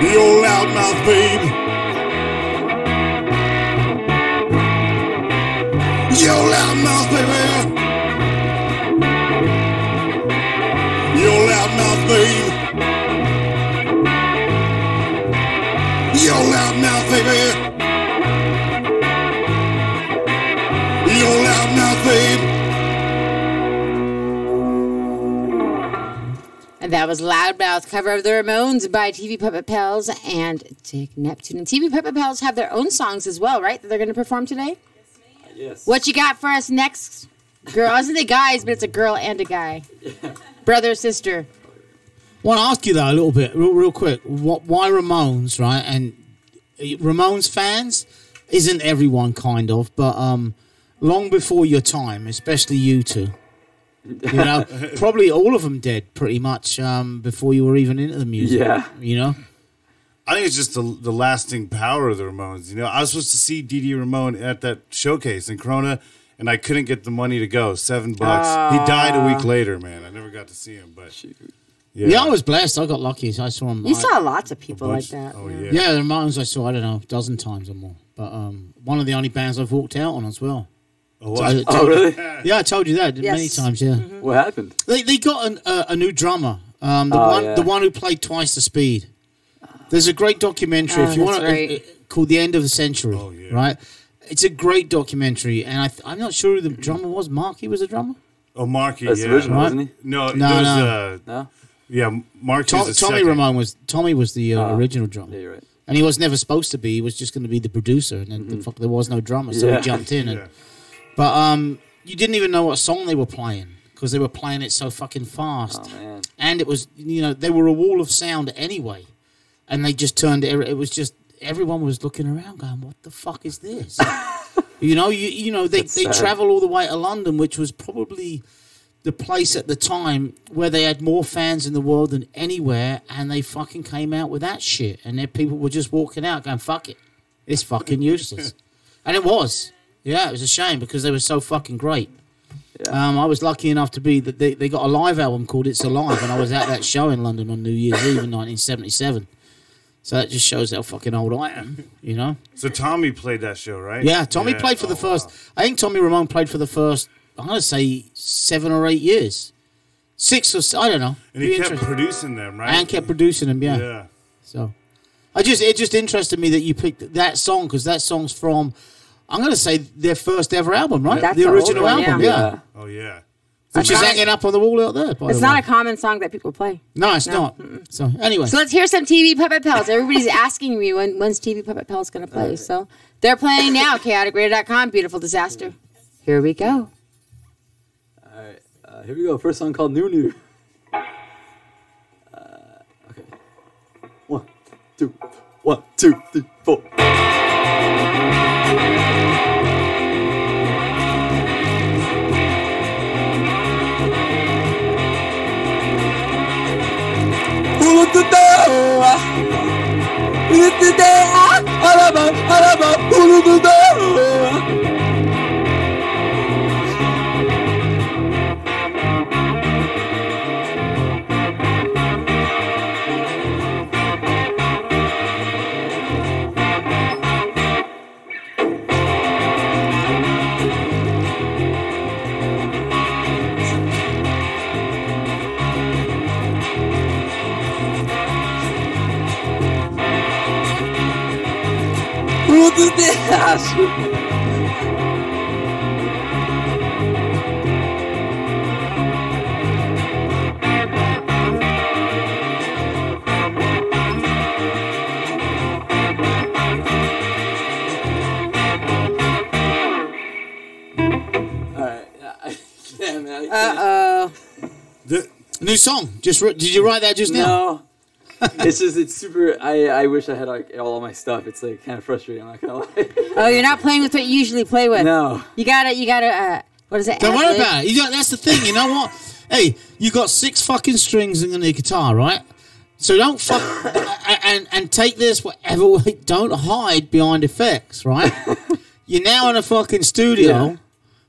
You're loudmouth, babe. You're loudmouth, baby. You're loudmouth, babe. You're loudmouth, baby. You're loudmouth, babe. And that was Loudmouth, cover of the Ramones by TV Puppet Pals and Dick Neptune. And TV Puppet Pals have their own songs as well, right? That they're going to perform today? Yes. What you got for us next? Girl, I was the guys, but it's a girl and a guy. Yeah. Brother, sister. I want to ask you that a little bit, real quick. Why Ramones, right? And Ramones fans, isn't everyone kind of, but long before your time, especially you two. You know, probably all of them did pretty much before you were even into the music. Yeah. You know? I think it's just the lasting power of the Ramones. You know, I was supposed to see Dee Dee Ramone at that showcase in Corona, and I couldn't get the money to go. $7. He died a week later, man. I never got to see him, but yeah, I was blessed. I got lucky. I saw him. You saw lots of people like that. Oh, yeah. Yeah, the Ramones I saw, I don't know, a dozen times or more. But one of the only bands I've walked out on as well. Oh, So wow. Really? Yeah, I told you that many Yes. times. Yeah, What happened? they got a new drummer. yeah. The one who played twice the speed. There's a great documentary if you that's want right. called "The End of the Century." Oh, yeah. Right. It's a great documentary, and I'm not sure who the drummer was. Marky was a drummer. Oh, Marky, That's yeah. original, Right. isn't he? No, No, there's, no. No? yeah, Marky was the Tommy second. Ramone was the original drummer. Yeah, you're right. And he was never supposed to be. He was just going to be the producer, and then there was no drummer, so Yeah. he jumped in. And, Yeah. But you didn't even know what song they were playing because they were playing it so fucking fast, Oh, man. and it was they were a wall of sound anyway, and they just turned it. It was just everyone was looking around, going, "What the fuck is this?" you know, they sad. travel all the way to London, which was probably the place at the time where they had more fans in the world than anywhere, and they fucking came out with that shit, and then people were just walking out going, "Fuck it, it's fucking useless," and it was. Yeah, it was a shame because they were so fucking great. Yeah. I was lucky enough to be that they got a live album called "It's Alive," and I was at that show in London on New Year's Eve in 1977. So that just shows how fucking old I am, you know. So Tommy played that show, right? Yeah, Tommy played for the first. I think Tommy Ramone played for the first. I'm gonna say 7 or 8 years, 6 or I don't know. And he Be kept interesting. producing them, right? And kept producing them. Yeah. Yeah. So, it just interested me that you picked that song because that song's from. I'm gonna say their first ever album, right? That's the the original old one, album, yeah. yeah. Oh, yeah. Which is hanging up on the wall out there. By It's the not way. a common song that people play. No, it's not. So anyway, So let's hear some TV Puppet Pals. Everybody's asking me when's TV Puppet Pals going to play. So they're playing now. ChaoticRadio.com. Beautiful Disaster. Here we go. All right. Here we go. First song called New New. Okay. 1, 2, 1, 2, 3, 4. Uh-oh. New song. Did you write that just now? No. It's super. I wish I had like all my stuff. It's like kind of frustrating. I'm not gonna lie. Oh, you're not playing with what you usually play with. No. You gotta. What is it? Don't worry about it. That's the thing. You know what? Hey, you got 6 fucking strings and a guitar, right? So don't fuck and take this whatever way. Don't hide behind effects, right? You're now in a fucking studio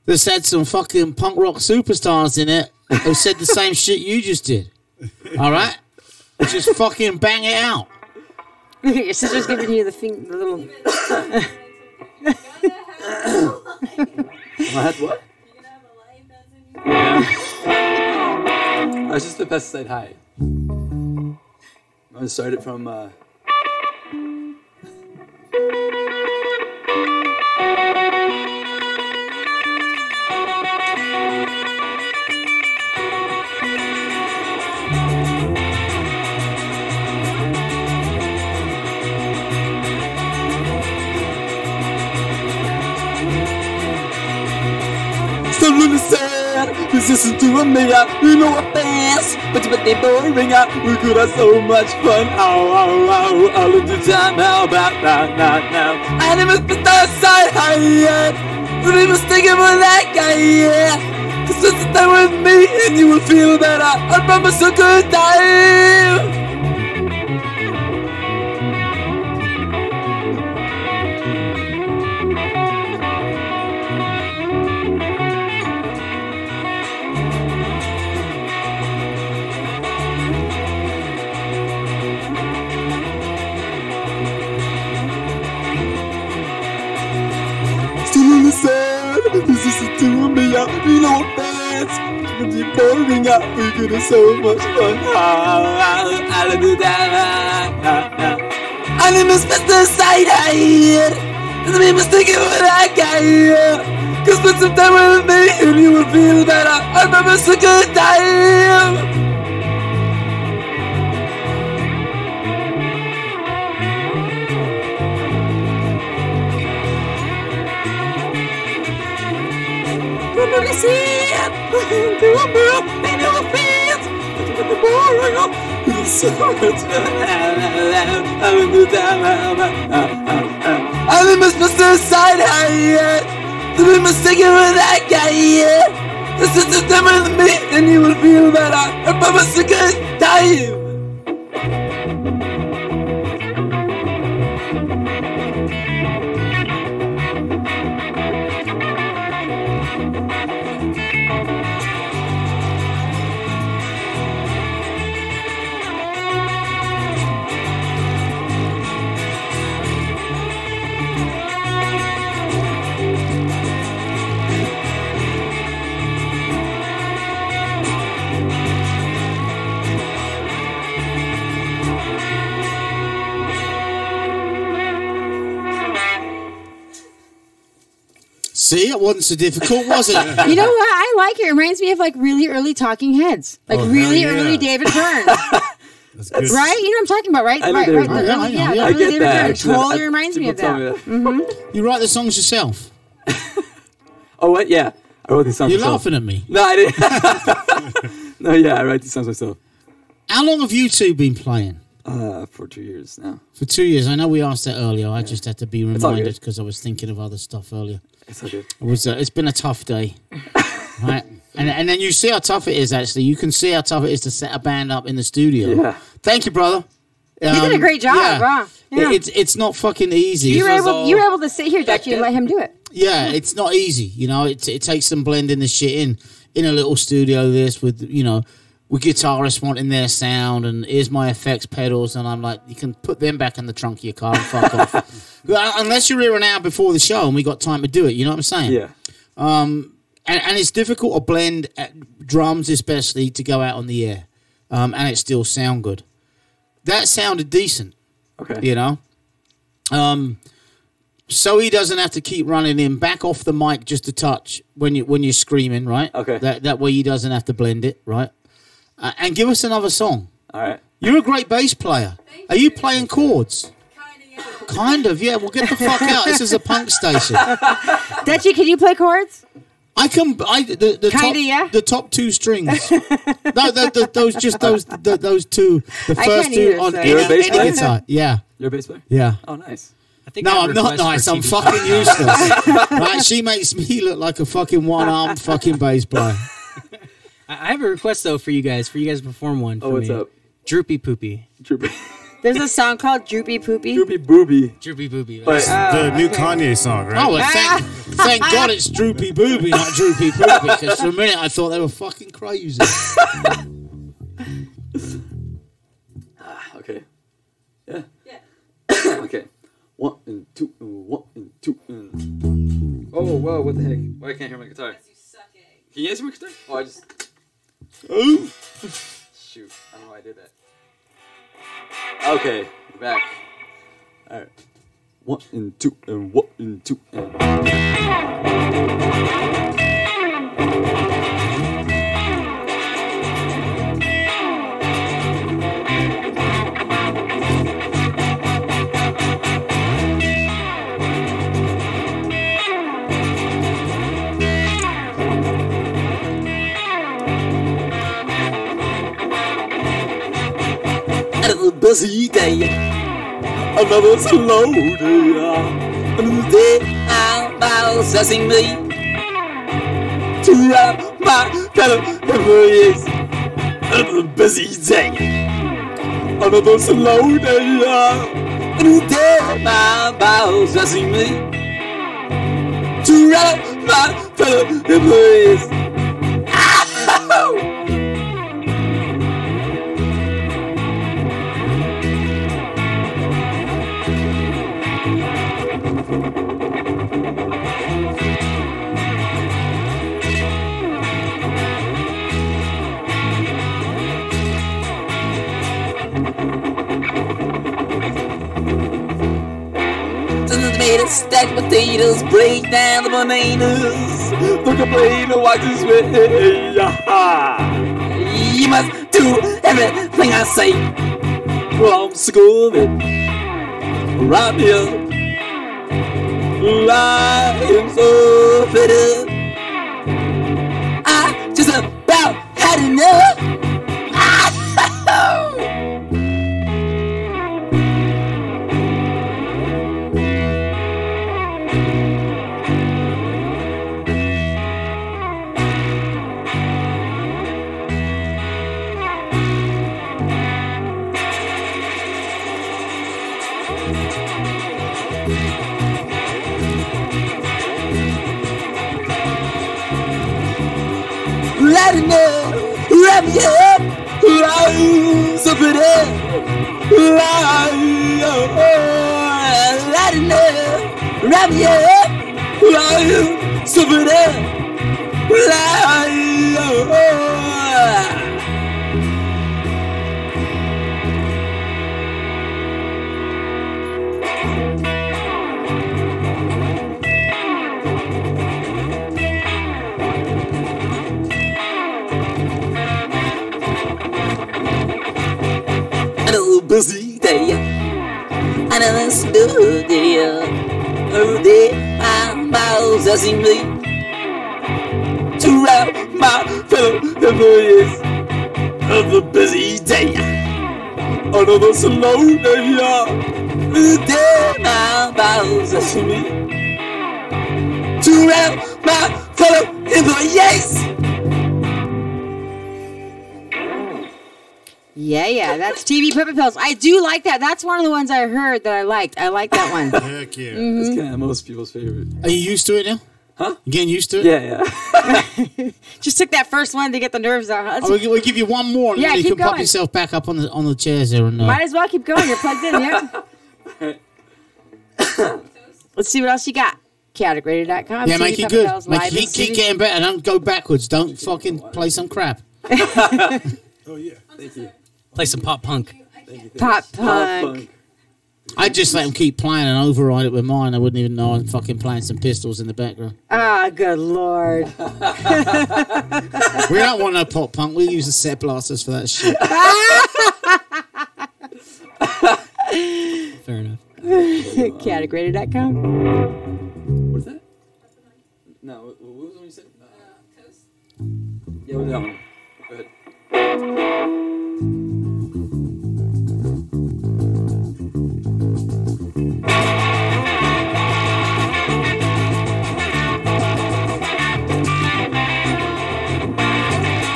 that's had some fucking punk rock superstars in it who said the same shit you just did. All right, just fucking bang it out. Look at your sister's giving you the little. What? That's just the pesticide high. I'm gonna start it from. Someone said, this isn't doing me up, you know what best, but they boring up, we could have so much fun, all of the time, how about now, and it must be the side, but it was thinking about that guy, cause it's the time with me, and you will feel better, I promise a good time. This is doing me up, you know what that's when you're pouring out, we're gonna have so much fun. I'll do that. I need my pesticide here. Doesn't mean mistaken with that guy. Cause spend some time with me and you will feel better. I remember it's a good time. Nobody see it. Do a move, they never feel it. But the boring up, it's so much fun. I'll do that. I'm a pesticide high. To be mistaken with that guy. This is the time with me, and you will feel better. I promise a good time. See, it wasn't so difficult, was it? You know what? I like it. It reminds me of like really early Talking Heads, like really early David Byrne. That's good. Right? You know what I'm talking about, right? I know Right, David right. Byrne. The early, Yeah, the I early get David that, Byrne actually. totally reminds me of People that. tell me You write the songs yourself. Oh, what? Yeah. I wrote these songs You're myself. laughing at me. No, I didn't. No, yeah, I write these songs myself. How long have you two been playing? For 2 years now. For 2 years. I know we asked that earlier. I just had to be all reminded good. because I was thinking of other stuff earlier. It's okay. It's been a tough day, right? And then you see how tough it is. Actually, you can see how tough it is to set a band up in the studio. Yeah. Thank you, brother. You did a great job, wow. Yeah. It's not fucking easy. You were able to sit here, Dutchie, and let him do it. Yeah, it's not easy. You know, it takes some blending the shit in a little studio. This with with guitarists wanting their sound, and here's my effects pedals, and I'm like, you can put them back in the trunk of your car and fuck off. Unless you're here an hour before the show and we got time to do it. You know what I'm saying? Yeah. And it's difficult to blend drums, especially to go out on the air, and it still sound good. That sounded decent. Okay. You know. So he doesn't have to keep running in back off the mic just a touch when you're screaming, right? Okay. That way he doesn't have to blend it, right? And give us another song. All right. You're a great bass player. Are you playing chords? Kind of, yeah. Well, get the fuck out. This is a punk station. Dutchie, can you play chords? The top, Kinda, yeah. the top two strings. No, those two. The first can't two either, on so- You're a bass any player? guitar. Yeah, You're a bass player? yeah. Oh, nice. I think No, I have I'm a not request nice. for I'm TV. fucking useless. Right? She makes me look like a fucking one-armed fucking bass player. I have a request though for you guys to perform one. For Oh, what's me. up? Droopy Poopy. Droopy. There's a song called Droopy Poopy. Droopy Booby. Droopy Poopy. But The new Kanye song, right? Oh, well, thank God it's Droopy Booby, not Droopy Poopy, because for a minute I thought they were fucking crazy. okay. Yeah. Okay. 1 and 2 and 1 and 2 and. Oh, whoa, what the heck? Why I can't hear my guitar? Can you guys hear my guitar? Oh, I just. Ooh! Shoot, I don't know why I did that. Okay, we're back. Alright. 1 and 2 and 1 and 2 and. Another busy day, another slow day, another day I'm possessing me to wrap my fellow employees. Another busy day, another slow day, another day I'm possessing me to wrap my fellow employees. Ow! Made a stack of potatoes, break down the bananas. Look at plate and watch this way. You must do everything I say. Well, I'm sick of it. Right here. I am so fed up. I just about had enough. Let it know, wrap me up, I'm so pretty. Let it know, wrap me up, I'm so pretty. Another busy day, another slow day, a day I'm possessing me to wrap my fellow employees. Another busy day, another slow day, a day I'm possessing me to wrap my fellow employees. Yeah, that's TV Puppet Pills. I do like that. That's one of the ones I heard that I liked. I like that one. Heck yeah. That's kind of most people's favorite. Are you used to it now? Huh? You getting used to it? Yeah. Just took that first one to get the nerves out. Huh? We'll give you one more, and Yeah, then you keep can pop going. yourself back up on the chairs there. And, Might as well keep going. You're plugged in, yeah. Let's see what else you got. ChaoticRadio.com. yeah, make it good. Keep getting better. Don't go backwards. Don't fucking play some crap. Oh, yeah. Thank you. Play some pop punk. Pop punk. I'd just let them keep playing and override it with mine. I wouldn't even know I'm fucking playing some Pistols in the background. Ah, good lord. We don't want no pop punk. We use the set blasters for that shit. Fair enough. ChaoticRadio.com. What's that? No, what was the one you said? Yeah, we'll do that one. Go ahead.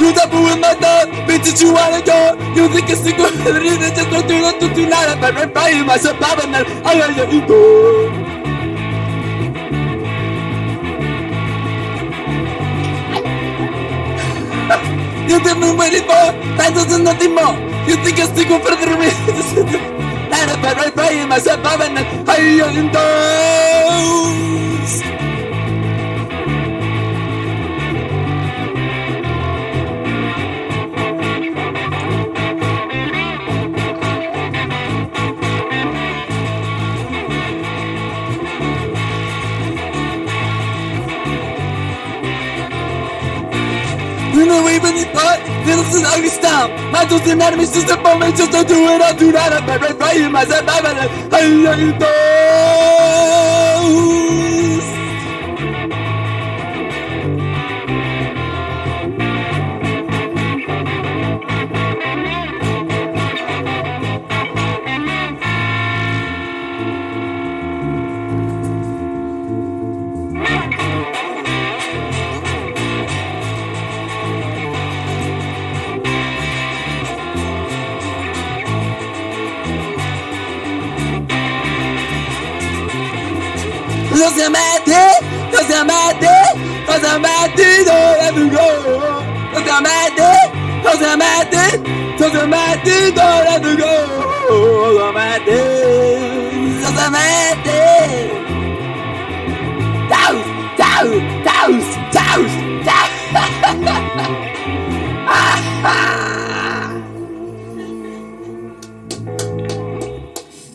You that with my dog, bitches you wanna go. You think it's a good reason, just don't do that to do that. But right by myself, and then I let you go. You think me waiting for, that doesn't nothing more. You think I stick for the reason. And but right by myself, and then I let you go. You know even if this is ugly style. My two enemies just a moment just to do it. I'll do that. I'm right by you myself. I'm Doesn't matter, don't let me go. Doesn't matter, don't let me go. Doesn't matter.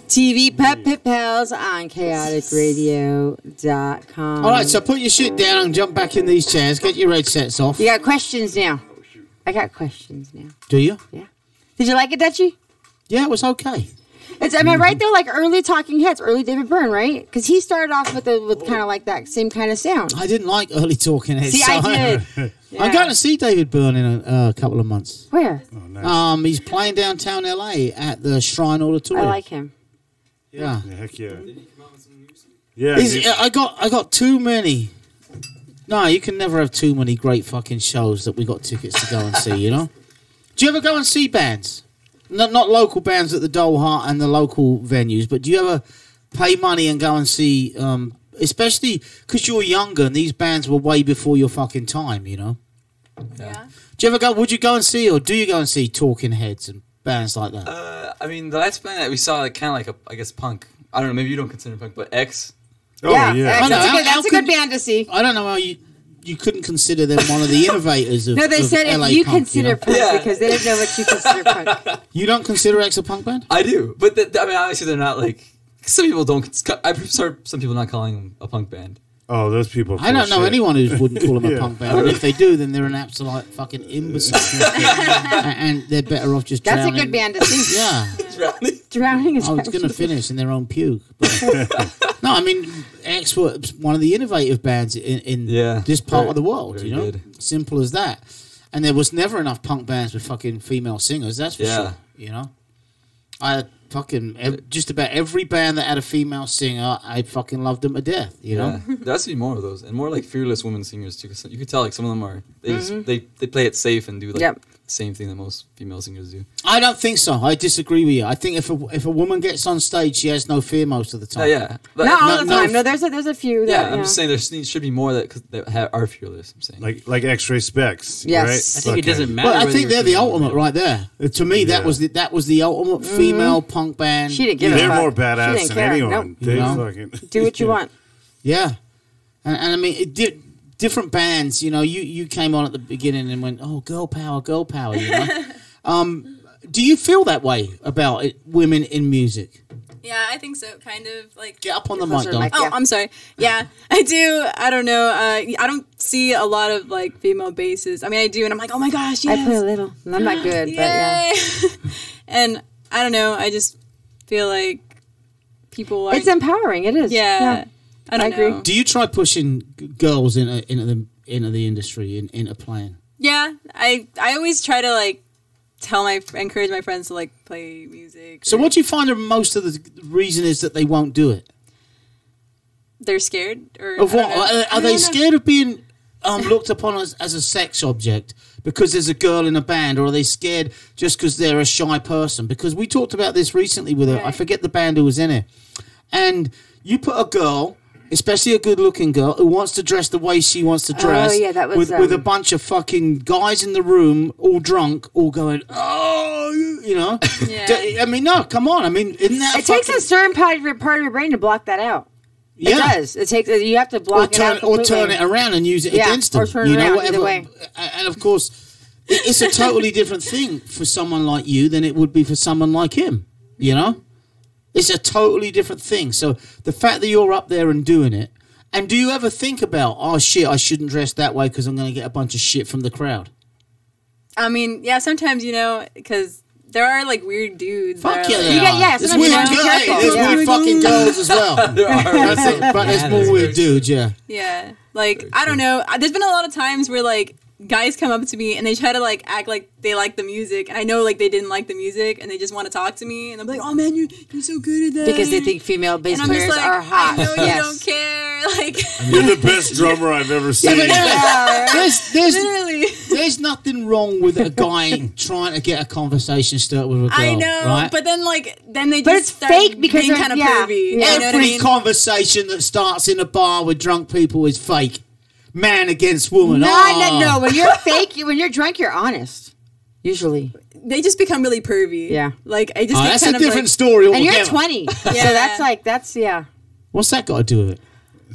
TV Puppet Pals on chaoticradio.com. All right, so put your shit down and jump back in these chairs. Get your headsets off. You got questions now. I got questions now. Do you? Yeah. Did you like it, Dutchie? Yeah, it was okay. Am I right though? Like early Talking Heads, early David Byrne, right? Because he started off with kind of like that same kind of sound. I didn't like early Talking Heads. See, I did. Yeah. I'm going to see David Byrne in a couple of months. Where? Oh, nice. He's playing downtown LA at the Shrine Auditorium. I like him. Yeah. Heck yeah. Yeah. I got too many. No, you can never have too many great fucking shows that we got tickets to go and see, you know? Do you ever go and see bands? Not local bands at the Dole Heart and the local venues, but do you ever pay money and go and see, especially because you're younger and these bands were way before your fucking time, you know? Yeah. Do you ever go, would you go and see, or do you go and see Talking Heads and bands like that? I mean, the last band that we saw, kind of like I guess punk. I don't know, maybe you don't consider punk, but X. Oh, yeah. X, that's a good band to see. I don't know how you couldn't consider them one of the innovators of No, they of said LA if you punk, consider know? punk because they didn't know what you consider punk. You don't consider X a punk band? I do, but I mean, obviously they're not like. Some people don't. I've heard some people not calling them a punk band. Oh, those people. I don't know shit. anyone who wouldn't call them a punk band. And if they do, then they're an absolute fucking imbecile. and they're better off just drowning. That's a good band to see. Yeah. Drowning is I was going to finish in their own puke. But no, I mean, X was one of the innovative bands in this part of the world, you know? Good. Simple as that. And there was never enough punk bands with fucking female singers, that's for sure, you know? Just about every band that had a female singer, I fucking loved them to death, you know? There has to be more of those, and more like fearless women singers too. 'Cause you could tell like some of them are they play it safe and do like the same thing that most female singers do. I don't think so. I disagree with you. I think if a woman gets on stage, she has no fear most of the time. Not all the time. No, there's a few. I'm just saying there should be more that are fearless. I'm saying like X-Ray Specs. Yes, right? I think it doesn't matter. Well, I think they're the ultimate right there. To me, that was the ultimate female punk band. She didn't give a They're fuck. more She badass didn't than care. anyone. Nope. They You know? fucking Do what you want. Yeah, and I mean, different bands. You know, you came on at the beginning and went, "Oh, girl power," you know. Do you feel that way about women in music? Yeah, I think so. Kind of like. Get up on the mic, Dom. Oh, I'm sorry. Yeah, I do. I don't know. I don't see a lot of like female basses. I mean, I do, and I'm like, oh my gosh, yes. I play a little. I'm not good, but yeah. And I don't know. I just feel like people are. It's empowering. It is. Yeah. I don't agree. know. Do you try pushing girls into the industry into playing? Yeah, I always try to like encourage my friends to like play music. So what do you find most of the reason is that they won't do it? They're scared, or Of what? Are they scared of being looked upon as a sex object because there's a girl in a band, or are they scared just because they're a shy person? Because we talked about this recently with I forget the band who was in it, and you put a girl, especially a good-looking girl, who wants to dress the way she wants to dress. Oh, yeah, that was... with a bunch of fucking guys in the room, all drunk, all going, oh, you know? Yeah. I mean, no, come on. I mean, isn't that It takes a certain part of your brain to block that out. It does. It takes. You have to block it out or turn it around and use it against them. Or turn it around, either way. And of course, it's a totally different thing for someone like you than it would be for someone like him. You know? It's a totally different thing. So the fact that you're up there and doing it, and do you ever think about, oh shit, I shouldn't dress that way because I'm going to get a bunch of shit from the crowd? I mean, yeah, sometimes, you know, because there are like weird dudes. Fuck yeah, like, there's weird girls. There's weird fucking girls as well. But there's more weird dudes, yeah. Yeah, like I don't know. There's been a lot of times where like guys come up to me and they try to like act like they like the music, and I know like they didn't like the music and they just want to talk to me, and I'm like, oh man, you're so good at that, because they think female bass players like, are hot. I know you don't care. Like you're the best drummer I've ever seen. There's nothing wrong with a guy trying to get a conversation started with a girl. I know, right? but then they But just it's start fake because being kind of pervy. You know what I Every mean? conversation that starts in a bar with drunk people is fake. Man against woman. No. When you're fake, when you're drunk, you're honest. Usually, they just become really pervy. Yeah, like I just. That's kind a of different like, story altogether. And you're 20, so that's What's that got to do with it?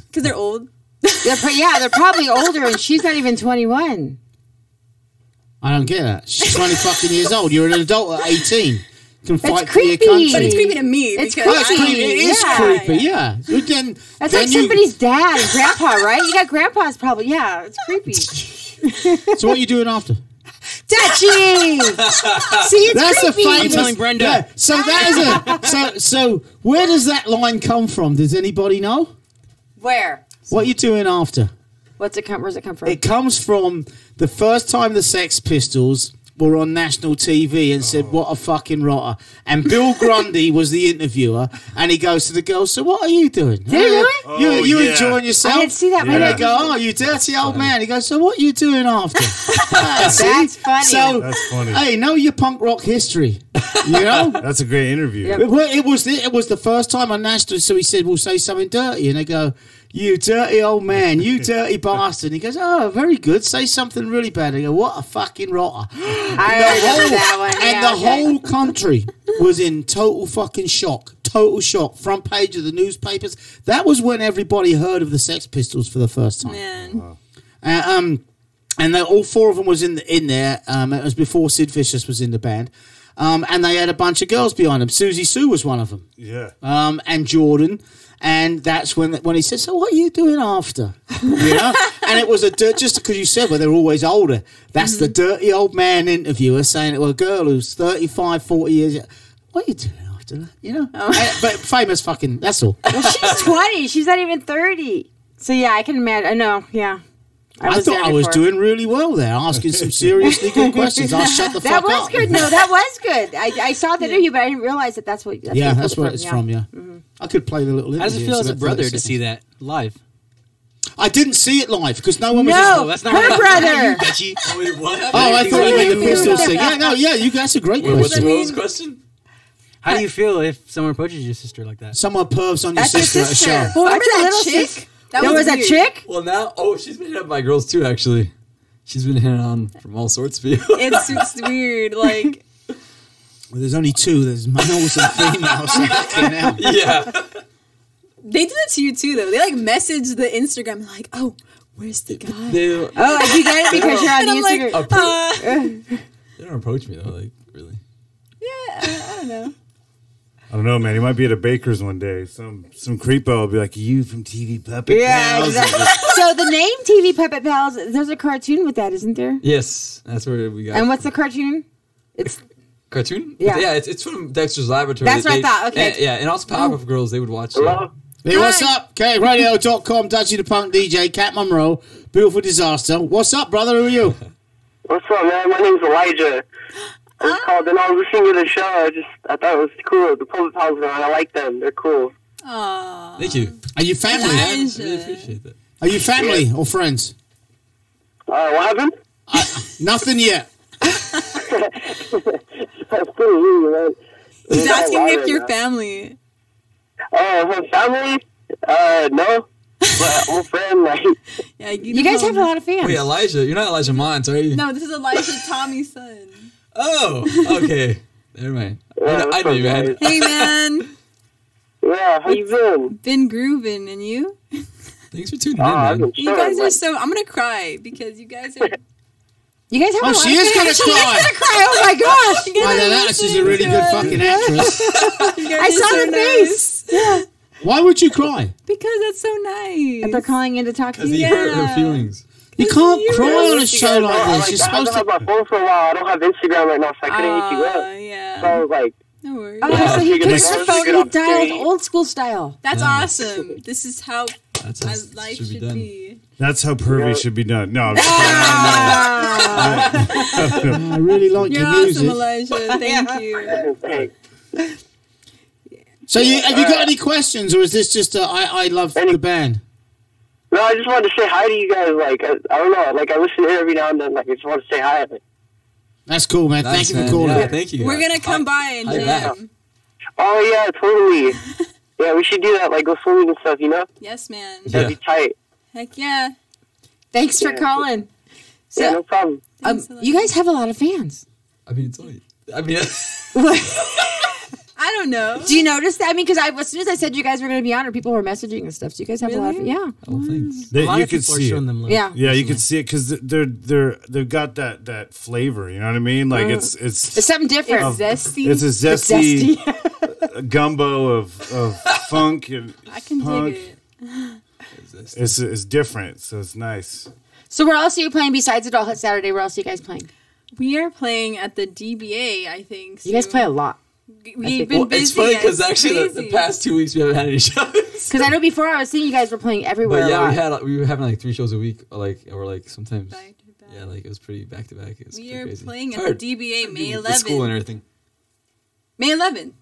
Because they're old. They're probably older, and she's not even 21. I don't get that. She's 20 fucking years old. You're an adult at 18. Can fight for creepy. your country. But it's creepy to me. It's because creepy. It is creepy, yeah. That's like somebody's dad and grandpa, right? You got grandpa's probably, it's creepy. So what are you doing after? Dutchie! See, it's That's creepy. a famous. I'm telling Brenda. Yeah, so that is so where does that line come from? Does anybody know? Where? What are you doing after? Where's it come from? It comes from the first time the Sex Pistols were on national TV and said, what a fucking rotter. And Bill Grundy was the interviewer, and he goes to the girls, so what are you doing? Did he really? You enjoying yourself? I didn't see that. And they go, oh, you dirty old man. He goes, so what are you doing after? That's funny. So, That's funny. hey, know your punk rock history. You know? That's a great interview. Yep. It was the first time on national, so he said, we'll say something dirty. And they go, you dirty old man, you dirty bastard. And he goes, oh, very good. Say something really bad. They go, what a fucking rotter. I remember that one. And the whole country was in total fucking shock. Total shock. Front page of the newspapers. That was when everybody heard of the Sex Pistols for the first time. Man. And all four of them was in there. It was before Sid Vicious was in the band. And they had a bunch of girls behind them. Susie Sue was one of them. Yeah. And Jordan. And that's when he said, so what are you doing after? You know? And it was just because you said, well, they're always older. That's the dirty old man interviewer saying to a girl who's 35, 40 years, what are you doing after that? You know? But famous fucking, that's all. Well, she's 20. She's not even 30. So, yeah, I can imagine. I know, yeah. I thought I was doing really well there, asking some seriously good questions. I'll shut the fuck up. That was good. No, that was good. I saw the interview, but I didn't realize that's what. That's where it's from. Yeah, I could play the little. How does it feel as a brother to see that live? I didn't see it live because no one was. No, that's not her brother. Wait, what happened? Oh, I thought you meant the Pistols thing. Yeah, that's a great question. What's Will's question? How do you feel if someone approaches your sister like that? Someone pervs on your sister at a show. Well, remember that little chick? There was a chick? Well, now, she's been hitting up my girls too, actually. She's been hitting on from all sorts of people. It's weird. Like, well, there's only two. There's males and females. Yeah. they do that to you too, though. They like message the Instagram, like, oh, where's the guy? Oh, you get it because you're on the Instagram. They don't approach me, though, like, really. Yeah, I don't know. I don't know, man. He might be at a baker's one day. Some creepo will be like, you from TV Puppet Yeah, Pals? exactly. So the name TV Puppet Pals, there's a cartoon with that, isn't there? Yes, that's where we got. And what's the cartoon? It's cartoon? Yeah. Yeah, it's from Dexter's Laboratory. That's what I thought. Okay. And also Powerpuff Girls, they would watch. Hello? Hey, what's up? KRadio.com, Dutchie the Punk DJ, Cat Monroe, Beautiful Disaster. What's up, brother? Who are you? What's up, man? My name's Elijah. I was called, and I was listening to the show. I thought it was cool. The Public House, I like them. They're cool. Aww. Thank you. Are you family? I really appreciate that. Are you family or friends? What happened? Nothing yet. That's pretty weird, man. He's asking if right you're now. family. Oh, family? No. But I'm a friend, like. Yeah, You guys have a lot of fans. Wait, Elijah, you're not Elijah Mons, are you? No, this is Elijah Tommy's son. Oh, okay. Never mind. Yeah, I know you, man. Hey, man. Yeah, how you been? Been grooving, and you? Thanks for tuning in, I've man. been You guys chilling, are so. I'm gonna cry because you guys are. You guys have a Oh, lot she of is fans. gonna She is cry. gonna cry. Oh my gosh. You guys I know are that. She's a so really good fucking actress. You guys I are saw so the nice. face. Why would you cry? Because that's so nice. They're calling in to talk to Because you. he hurt her feelings. You can't cry on a You show guys like know, this. You're I haven't supposed had to. my phone for a while. I don't have Instagram right now, so I couldn't hit you up. Yeah. So I was like, No worries. Oh, Yeah, so he figured takes it the out. phone Figured and he out dialed straight. old school style. That's Nice. awesome. This is how That's how life should be should done. be. That's how pervy Yeah. should be done. No, I'm just I really like You're your awesome, music. Elijah. Thank you. hey, So, have you got any questions, or is this just I love the band? no, I just wanted to say hi to you guys. Like, I don't know. Like, I listen to it every now and then. Like, I just want to say hi. That's cool, man. Nice, Thank you man. for calling. Yeah, thank you. We're gonna come by and Hi back. jam. Oh, yeah, totally. Yeah, we should do that. Like, go swimming and stuff, you know? Yes, man. That'd be tight. Heck yeah. Thanks for Yeah. calling. Yeah, So, no problem. you guys have a lot of fans. I mean, it's only. I mean, I don't know. Do you notice that? I mean, because as soon as I said you guys were going to be on, or people were messaging and stuff. So you guys have a lot of Really? yeah, oh, thanks. A lot you of can people are see showing it. them love. yeah. Yeah, you can see it because they've got that flavor. You know what I mean? Like It's it's something different. It's zesty. it's a It's zesty, zesty. gumbo of funk and I can punk. dig it. It's different, so it's nice. So where else are you playing besides Adult Hit Saturday? Where else are you guys playing? We are playing at the DBA, I think. You guys soon. play a lot. We've been busy. It's funny because actually the crazy. past 2 weeks we haven't had any shows. Because I know before I was seeing you guys were playing everywhere But a lot. yeah, we were having like 3 shows a week, or sometimes. Back to back. Yeah, like it was pretty back to back. It's We pretty are crazy. playing It's at hard. the DBA May With school and 11th. everything. May 11th.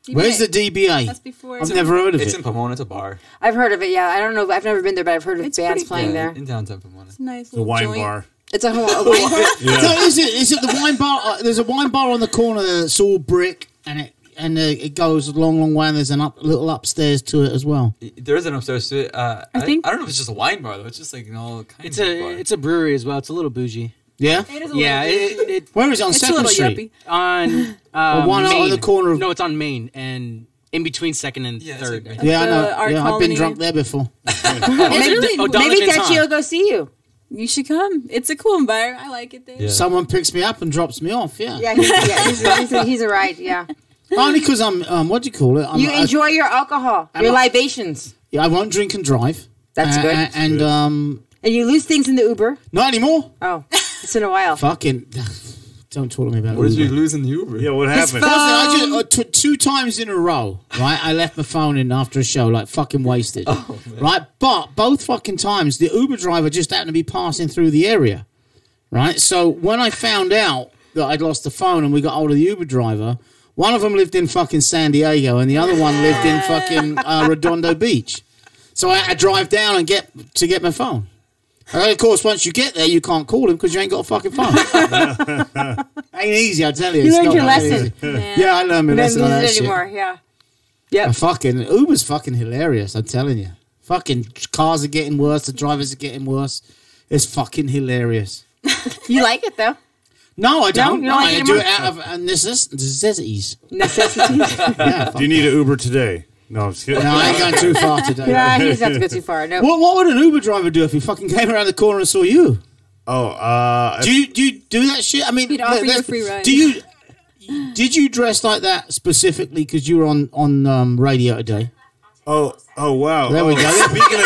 DBA. Where's the DBA? That's before. I've never heard of It's it. in Pomona. It's a bar. I've heard of it. Yeah, I don't know. I've never been there, but I've heard of It's bands pretty- playing Yeah, there. in downtown Pomona. It's a nice The little wine joint. bar. It's a whole a wine bar. Yeah. So is it the wine bar? There's a wine bar on the corner there that's all brick, and it goes a long way, and there's a little upstairs to it as well. There is an upstairs to it. I think- don't know if it's just a wine bar though. It's just like all kinds of bar. It's a brewery as well. It's a little bougie. Yeah? It is a Yeah, little bit- Where is it? On it's a Second little Street? yuppie. on one Main. on the corner of... No, it's on Main and in between second and Yeah, it's third. like- I think. Yeah, I know. Art Yeah, I've been Colony. drunk there before. Really? O'Donnell Maybe Vincent. Tetchy will go see you. You should come. It's a cool environment. I like it there. Yeah. Someone picks me up and drops me off, yeah. Yeah, he's a ride. Yeah, Only because I'm, what do you call it? you enjoy your alcohol, your libations. Yeah, I won't drink and drive. That's good. And, And you lose things in the Uber. not anymore. Oh, it's been a while. Fucking... Don't talk to me about What did you Uber. lose in the Uber? Yeah, what happened? I just, 2 times in a row, right? I left my phone in after a show, like fucking wasted, right? But both fucking times, the Uber driver just happened to be passing through the area, right? So when I found out that I'd lost the phone and we got hold of the Uber driver, one of them lived in fucking San Diego and the other one lived in fucking Redondo Beach. So I had to drive down and get my phone. And of course, once you get there, you can't call him because you ain't got a fucking phone. Ain't easy, I tell you. You It's learned not your that lesson. easy. Yeah, I learned my You don't lesson on that use it shit. anymore. Yeah. Yeah, fucking Uber's fucking hilarious. I'm telling you. Fucking cars are getting worse. The drivers are getting worse. It's fucking hilarious. You like it though. No, I don't. you don't like I it do anymore? it out of necessities. Necessities. Yeah, Do you need an Uber today? No, I'm just kidding. no, I ain't going too far today. Yeah, he doesn't have to go too far. No. What would an Uber driver do if he fucking came around the corner and saw you? Oh, Do you do that shit? I mean, He'd offer you a let's- free ride. Did you dress like that specifically because you were on radio today? oh, wow. There we go. Speaking of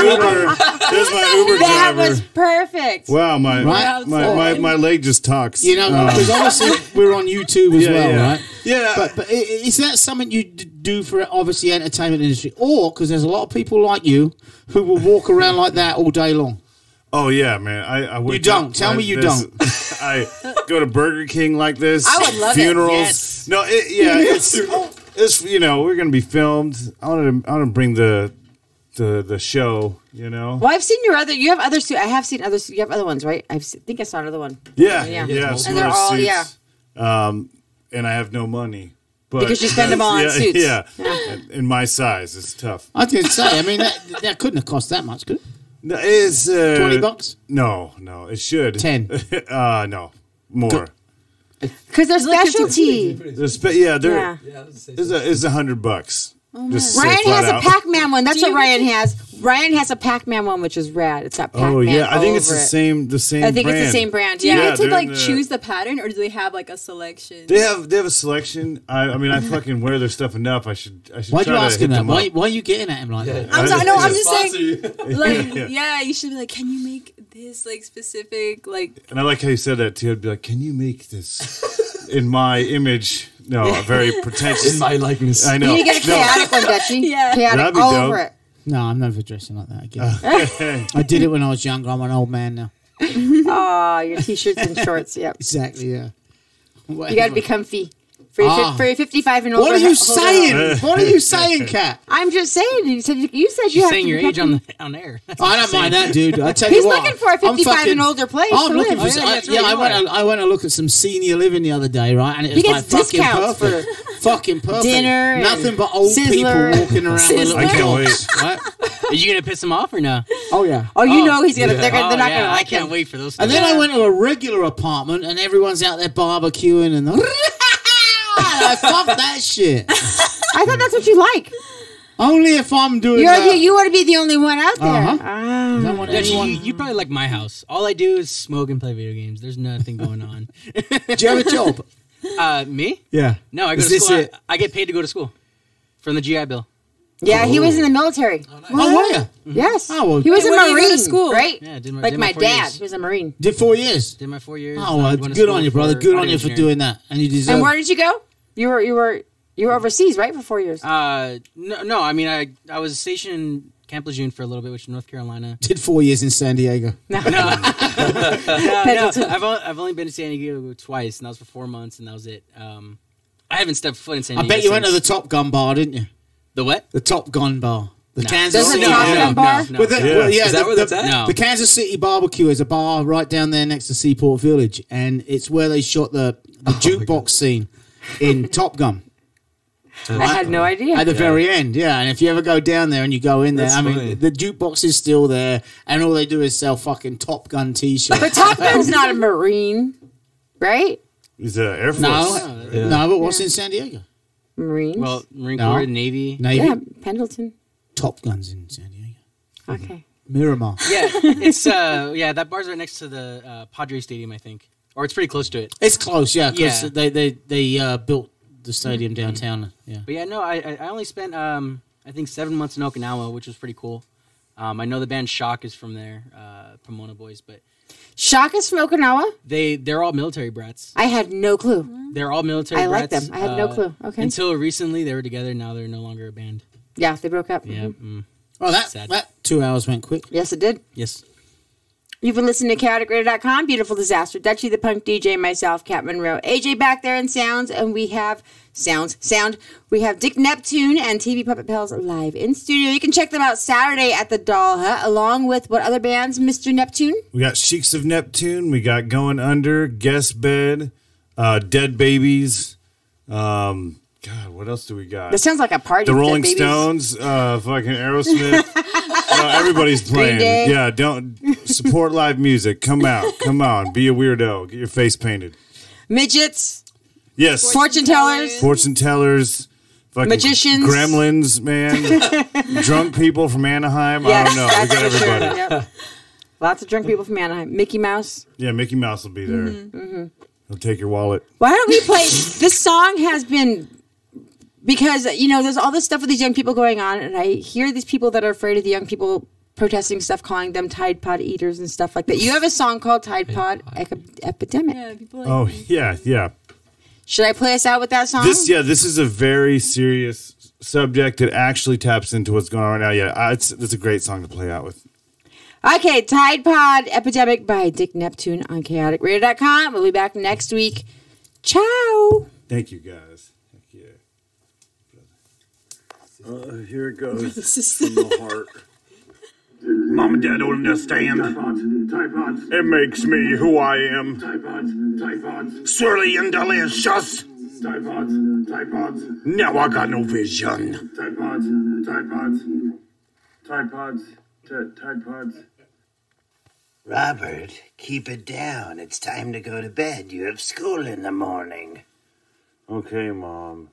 Uber, there's my Uber That driver. was perfect. Wow, my Right? my leg just talks. You know, because obviously we're on YouTube as Yeah, well, yeah. right? Yeah. But is that something you do for obviously entertainment industry, or because there's a lot of people like you who will walk around like that all day long? Oh yeah, man. I would. You don't. Tell me you don't. I go to Burger King like this. I would love it. funerals. Yes. No, it's we're gonna be filmed. I want to bring the show. You know. Well, I've seen you have others too. I have seen others. You have other ones, right? I think I saw another one. Yeah. And some they're other all suits. And I have no money. But because you spend them all on suits. Yeah. In my size, it's tough. I did say. I mean, that couldn't have cost that much, could it? No, it's $20. No, it should 10. No, more. Because they're specialty. It's $100. Just Ryan say flat has out. a Pac-Man one. That's what Ryan has. Ryan has a Pac-Man one, which is rad. It's got Pac-Man. Oh yeah, I think it's over the it. same. The same. I think brand. it's the same brand. Do you Yeah. get to they're like in the- choose the pattern, or do they have like a selection? They have a selection. I mean, I fucking wear their stuff enough. I should. Why try you to asking hit that? them Why up. are you getting at him like that? I'm just Sponsor saying, you. like, yeah, you should be like, can you make this like specific, like, And I like how you said that too. I'd be like, "Can you make this in my image?" No, very pretentious. In my likeness. I You know. need to get a chaotic one, Dutchie. Yeah. Chaotic That'd be all dope. over it. No, I'm never dressing like that again. I did it when I was younger. I'm an old man now. Oh, your t-shirts and shorts. Yep. Exactly, yeah. You got to be comfy. For your 55 and older. What are you hold saying? on. What are you saying, Kat? I'm just saying. You said you She's have saying to your be age comfy. on air. I don't mind that, dude. I tell He's you what. looking for a 55 and older place I'm to looking live. for. Oh, yeah, that's yeah, right, I went to look at some senior living the other day, right? And it He was gets like fucking discounts perfect. Fucking perfect. dinner and Nothing but old Sizzler. people walking around with little I can't dogs, wait. right? Are you gonna piss them off or no? Oh yeah. Oh, you know he's gonna. Yeah. They're not yeah, gonna I like can't him. wait for those. And then I went to a regular apartment, and everyone's out there barbecuing and. I fuck that shit. I thought that's what you like. Only if I'm doing You that. want to be the only one out there. Uh-huh. Ah. Don't want Dutch, anyone- you probably like my house. All I do is smoke and play video games. There's nothing going on. Do you have a job? Me? Yeah. No, I go Is to this school. it? I get paid to go to school from the GI Bill. Yeah, he was in the military. Oh, were you? Yes. Oh, well, he was a where do you go to Marine, school? right? Yeah, Like my 4 dad. years. He was a Marine. Did 4 years. Did my 4 years. Oh, well, went to good school on you, brother. for Good on audio you for engineering. doing that, and you deserve. And where did you go? You were overseas, right, for 4 years? No. I mean, I was stationed in Camp Lejeune for a little bit, which is North Carolina. Did 4 years in San Diego. No. No, I've only been to San Diego twice, and that was for 4 months, and that was it. I haven't stepped foot in San I Diego. bet you went to since- the Top Gun bar, didn't you? the what? The Top Gun bar. The No. Kansas There's a City. Top Gun bar? No. With the- Yeah. well, yeah, Is that where that's at? No. The Kansas City Barbecue is a bar right down there next to Seaport Village, and it's where they shot the jukebox scene in Top Gun. I had no idea. At the very end, yeah. And if you ever go down there and you go in there, That's I mean, funny. the jukebox is still there, and all they do is sell fucking Top Gun T-shirts. But Top Gun's not a Marine, right? He's a Air Force. No, but what's in San Diego? Marines. Well, Marine No. Corps, Navy. Navy. yeah, Pendleton. Top Gun's in San Diego. Okay. Miramar. Yeah, it's that bar's right next to the Padre Stadium, I think, or it's pretty close to it. It's close, yeah, because Yeah. they built the stadium downtown. Yeah. But yeah, no, I only spent I think 7 months in Okinawa, which was pretty cool. I know the band Shock is from there, Pomona Boys, but Shock is from Okinawa? they're all military brats. I had no clue. They're all military I like brats. them. I had no clue. Okay. Until recently, they were together. Now they're no longer a band. Yeah, they broke up. Yeah. Mhm. Oh, Sad. that 2 hours went quick. Yes, it did. Yes. You've been listening to ChaoticRadio.com, Beautiful Disaster, Dutchie the Punk DJ, myself, Kat Monroe, AJ back there in sounds, and we have sound. We have Dick Neptune and TV Puppet Pals live in studio. You can check them out Saturday at the Doll Hut, along with what other bands, Mr. Neptune? We got Sheiks of Neptune. We got Going Under, Guest Bed, Dead Babies. God, what else do we got? That sounds like a party. The with Rolling babies. Stones, fucking Aerosmith. Everybody's playing. Day. Yeah, don't support live music. Come out. Come on. Be a weirdo. Get your face painted. Midgets, Yes. fortune tellers, Fortune tellers. Fucking Magicians. Gremlins, man. Drunk people from Anaheim. I don't know. We that's got for sure. everybody. Yep. Lots of drunk people from Anaheim. Mickey Mouse. Yeah, Mickey Mouse will be there. He'll take your wallet. Why don't we play? This song has been, because, there's all this stuff with these young people going on, and I hear these people that are afraid of the young people protesting stuff, calling them Tide Pod eaters and stuff like that. You have a song called Tide Pod Epidemic. Yeah, people Oh, yeah. Should I play us out with that song? This is a very serious subject that actually taps into what's going on right now. Yeah, it's a great song to play out with. Okay, Tide Pod Epidemic by Dick Neptune on chaoticradio.com. We'll be back next week. Ciao. Thank you, guys. Heck yeah. Here it goes from the heart. Mom and Dad don't understand. It makes me who I am. Swirly and delicious. Now I got no vision. Tide Pods. Robert, keep it down. It's time to go to bed. You have school in the morning. Okay, Mom.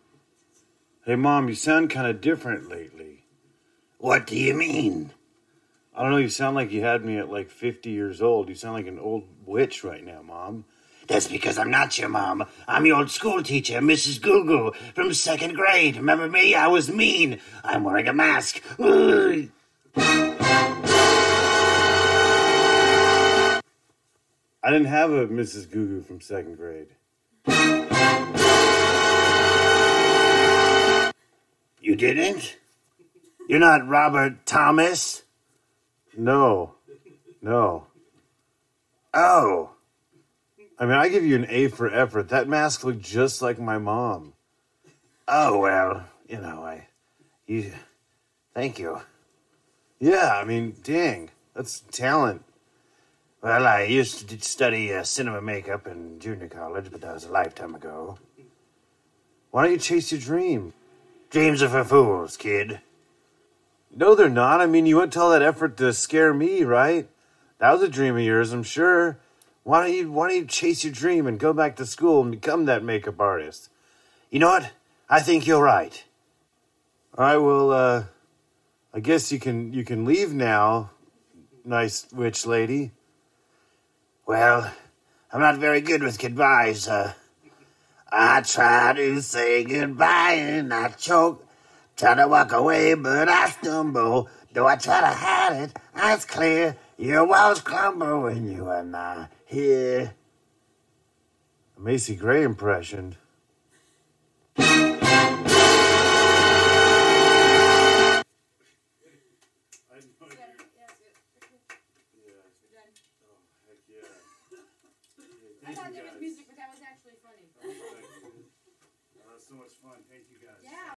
Hey, Mom, you sound kind of different lately. What do you mean? I don't know, you sound like you had me at like 50 years old. You sound like an old witch right now, Mom. That's because I'm not your mom. I'm your old school teacher, Mrs. Goo from 2nd grade. Remember me? I was mean. I'm wearing a mask. Ugh. I didn't have a Mrs. Goo from 2nd grade. You didn't? You're not Robert Thomas? No. Oh. I mean, I give you an A for effort. That mask looked just like my mom. Oh, well, thank you. Yeah, I mean, dang. That's talent. Well, I used to study cinema makeup in junior college, but that was a lifetime ago. Why don't you chase your dream? Dreams are for fools, kid. No, they're not. I mean, you went to all that effort to scare me, right? That was a dream of yours, I'm sure. Why don't you chase your dream and go back to school and become that makeup artist? You know what? I think you're right. All right, well, I guess you can leave now, nice witch lady. Well, I'm not very good with goodbyes. I try to say goodbye and I choke. Try to walk away, but I stumble. Though I try to hide it, it's clear. Your walls crumble when you are not here. A Macy Gray impression. I thought there was music, but that was actually funny. So much fun. Thank you guys. Yeah.